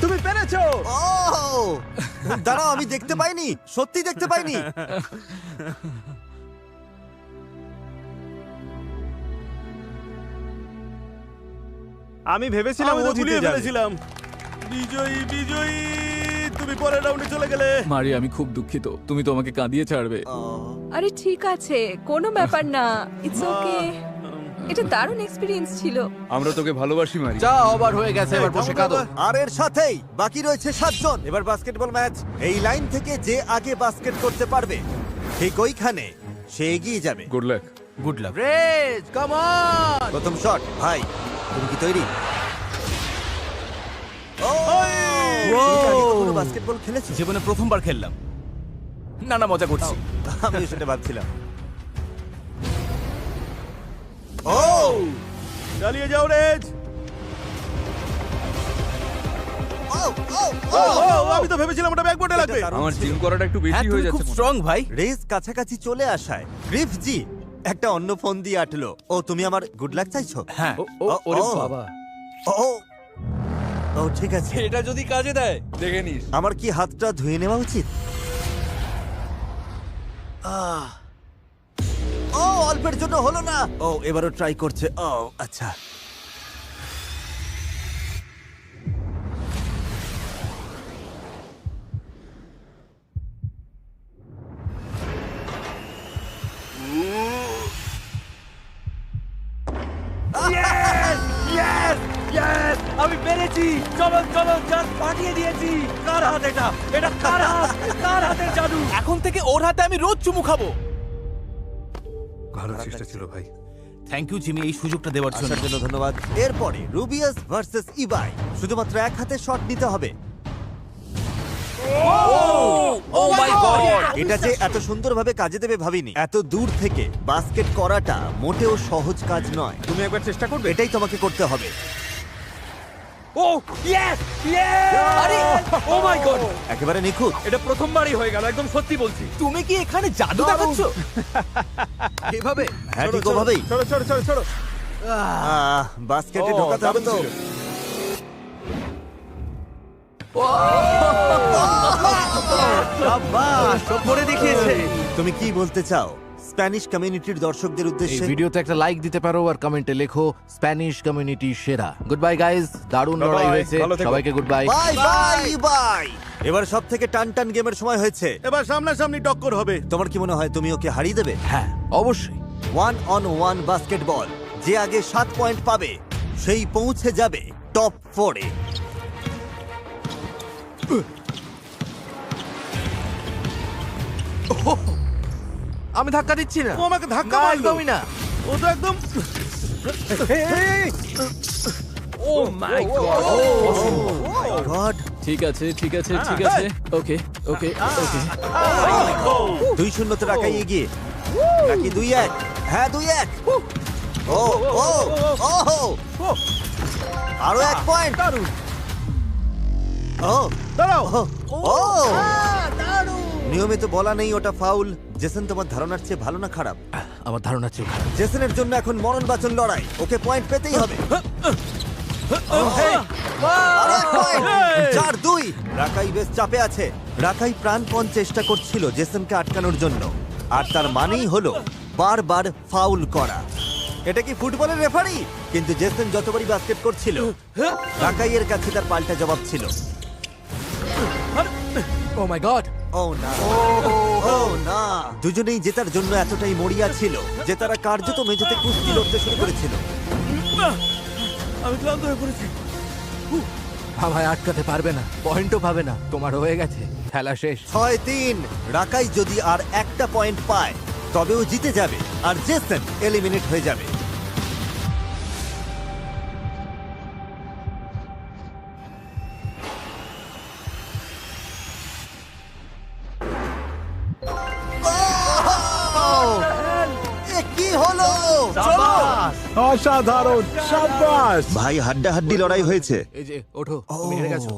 তুমি পেরেছো। ও দাঁড়াও, আমি দেখতে পাইনি, সত্যি দেখতে পাইনি। আমি ভেবেছিলাম আমি ও তো জিতে গুলিয়ে যাবে। ফেলেছিলাম। বিজয়ী বিজয়ী, তুমি পরের রাউন্ডে চলে গেলে। মারি, আমি খুব দুঃখিত, তুমি তো আমাকে কাঁদিয়ে ছাড়বে। আরে ঠিক আছে, কোনো ব্যাপার না, ইটস ওকে। এটা দারুণ এক্সপেরিয়েন্স ছিল। আমরা তোকে ভালোবাসি মারি। যা ওভার হয়ে গেছে, এবার বসে কাঁদো। আর এর সাথেই বাকি রয়েছে 7 জন। এবার বাস্কেটবল ম্যাচ। এই লাইন থেকে যে আগে বাস্কেট করতে পারবে ঠিক ওইখানে সে এগিয়ে যাবে। Good luck. Good luck. রেজ, কাম অন! প্রথম শট। ভাই তুমি কি তৈরি? ও বাস্কেটবল খেলেছো? জীবনে প্রথমবার খেললাম। না না, মজা করছি। আমি সেটা ভাবছিলাম। ও চালিয়ে যাও রেজ। ও ও ও আমি তো ভেবেছিলাম ওটা ব্যাকবোর্ডে লাগবে। আমার জিম করাটা একটু হ্যাঁ, বেশি হয়ে তুমি খুব যাচ্ছে মনে হয়। স্ট্রং ভাই। রেস কাছাকাছি চলে আসায় গ্রিফ জি একটা অন্য ফোন দিয়ে আটলো। ও তুমি আমার গুড লাক চাইছো? হ্যাঁ। ওরে ও। বাবা, ও ও ঠিক আছে। এটা যদি কাজে দেয় দেখে নিস। আমার কি হাতটা ধুয়ে নেওয়া উচিত? ও অল্পের জন্য হলো না। ও এবারও ট্রাই করছে। ও আচ্ছা, আমি পেরেছি। চলো চলো, জাস্ট পাঠিয়ে দিয়েছি। কার হাত এটা? এটা কার হাত? কার হাতের জাদু? এখন থেকে ওর হাতে আমি রোজ চুমু খাবো। ভালো চেষ্টা ছিল ভাই। থ্যাংক ইউ জিমি, এই সুযোগটা দেওয়ার জন্য। আসার জন্য ধন্যবাদ। এরপরে রুবিয়াস ভার্সেস ইবাই। শুধুমাত্র এক হাতে শট নিতে হবে। ও মাই গড! এটা যে এত সুন্দরভাবে কাজে দেবে ভাবিনি। এত দূর থেকে বাস্কেট করাটা মোটেও সহজ কাজ নয়। তুমি একবার চেষ্টা করবে? এটাই তোমাকে করতে হবে। ও ইয়েস ইয়েস! আরে ও মাই গড! একেবারে নিখুঁত। এটা প্রথমবারই হয়ে গেল, একদম সত্যি বলছি। তুমি কি এখানে জাদু দেখাচ্ছ? কিভাবে? হ্যাঁ ঠিক ওভাবেই। চলো চলো চলো চলো। বাস্কেটে ঢোকাতে হবে তো। বাবা, সব করে দেখিয়েছে। তুমি কি বলতে চাও? স্প্যানিশ কমিউনিটির দর্শকদের এই উদ্দেশ্যে ভিডিওতে একটা লাইক দিতে পারো আর কমেন্টে লেখো স্প্যানিশ কমিউনিটি সেরা। গুড বাই গাইস, দারুণ লড়াই হয়েছে, সবাইকে good bye. Bye bye bye. এবার সব থেকে টান টান গেমের সময় হয়েছে। এবার সামনাসামনি টক্কর হবে। তোমার কি মনে হয় তুমি ওকে হারিয়ে দেবে? হ্যাঁ অবশ্যই। 1-on-1 বাস্কেটবল, যে আগে 7 পয়েন্ট পাবে সেই পৌঁছে যাবে টপ 4-এ। আমি ধাক্কা দিচ্ছি না। ও আমাকে ধাক্কা না, মারলো। একদমই না। ও তো একদম গড, ঠিক আছে ঠিক আছে ঠিক আছে, ওকে ওকে ওকে। 2-0 রাখাই এগিয়ে নাকি 2-1? হ্যাঁ 2-1। ও ও ও আরো 1 পয়েন্ট। ও দাঁড়াও। ও নিয়মে তো বলা নেই ওটা ফাউল। জেসন, তোমার ধারণার চেয়ে ভালো না খারাপ? আমার ধারণা চেয়ে খারাপ। জেসনের জন্য এখন মরণ বাঁচন লড়াই, ওকে পয়েন্ট পেতেই হবে। আরো 1 পয়েন্ট, 4-2। রাকাই বেশ চাপে আছে। রাকাই প্রাণপণ চেষ্টা করছিল জেসনকে আটকানোর জন্য, আর তার মানেই হলো বারবার ফাউল করা। এটা কি ফুটবলের রেফারি? কিন্তু জেসন যতবারই বাস্কেট করছিল, রাকাইয়ের কাছে তার পাল্টা জবাব ছিল। ও মাই গড। ও না, ও না। দুজনেই জেতার জন্য এতটাই মরিয়া ছিল যে তারা কার্যত মেঝেতে কুস্তি লড়তে শুরু করেছিল। আমি ক্লান্ত হয়ে পড়েছি। আমায় আটকাতে পারবে না, পয়েন্টও পাবে না। তোমার হয়ে গেছে, খেলা শেষ। 6-3। রাকাই যদি আর একটা পয়েন্ট পায় তবেও জিতে যাবে, আর জেসন এলিমিনেট হয়ে যাবে। এ কি হলো? অসাধারণ, সাব্বাস। ভাই, হাড্ডাহাড্ডি লড়াই হয়েছে। এই যে ওঠো, তুমি হেরে গেছো।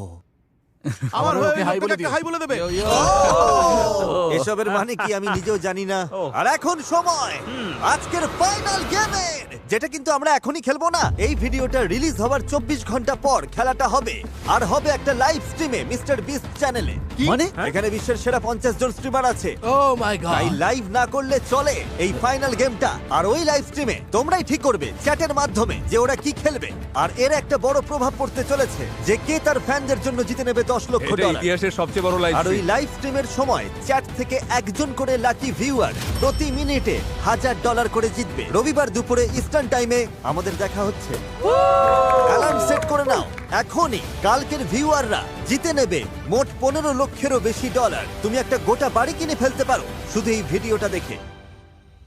আমার হয়ে ওকে হাই বলে একটা দিও। হাই বলে দেবে। এসবের মানে কি আমি নিজেও জানি না। আর এখন সময় আজকের ফাইনাল গেমের, যেটা কিন্তু আমরা এখনই খেলবো না। এই ভিডিওটা রিলিজ হওয়ার 24 ঘন্টা পর খেলাটা হবে, আর হবে একটা লাইভ স্ট্রিমে মিস্টার বিস্ট চ্যানেলে। মানে এখানে বিশ্বের সেরা 50 জন স্ট্রিমার আছে। ও মাই তাই গড। লাইভ না করলে চলে এই ফাইনাল গেমটা। আর ওই লাইভ স্ট্রিমে তোমরাই ঠিক করবে চ্যাটের মাধ্যমে যে ওরা কি খেলবে। আর এর একটা বড় প্রভাব পড়তে চলেছে যে কে তার ফ্যানদের জন্য জিতে নেবে 10 লক্ষ এটা ডলার। ইতিহাসের সবচেয়ে বড় লাইভ আর ওই লাইভ স্ট্রিমের সময় চ্যাট থেকে একজন করে লাকি ভিউয়ার প্রতি মিনিটে $1000 করে জিতবে। রবিবার দুপুরে ইস্টার্ন টাইমে আমাদের দেখা হচ্ছে। অ্যালার্ম সেট করে নাও এখনই। কালকের ভিউয়াররা জিতে নেবে মোট $15 লক্ষেরও বেশি ডলার। তুমি একটা গোটা বাড়ি কিনে ফেলতে পারো শুধু এই ভিডিওটা দেখে।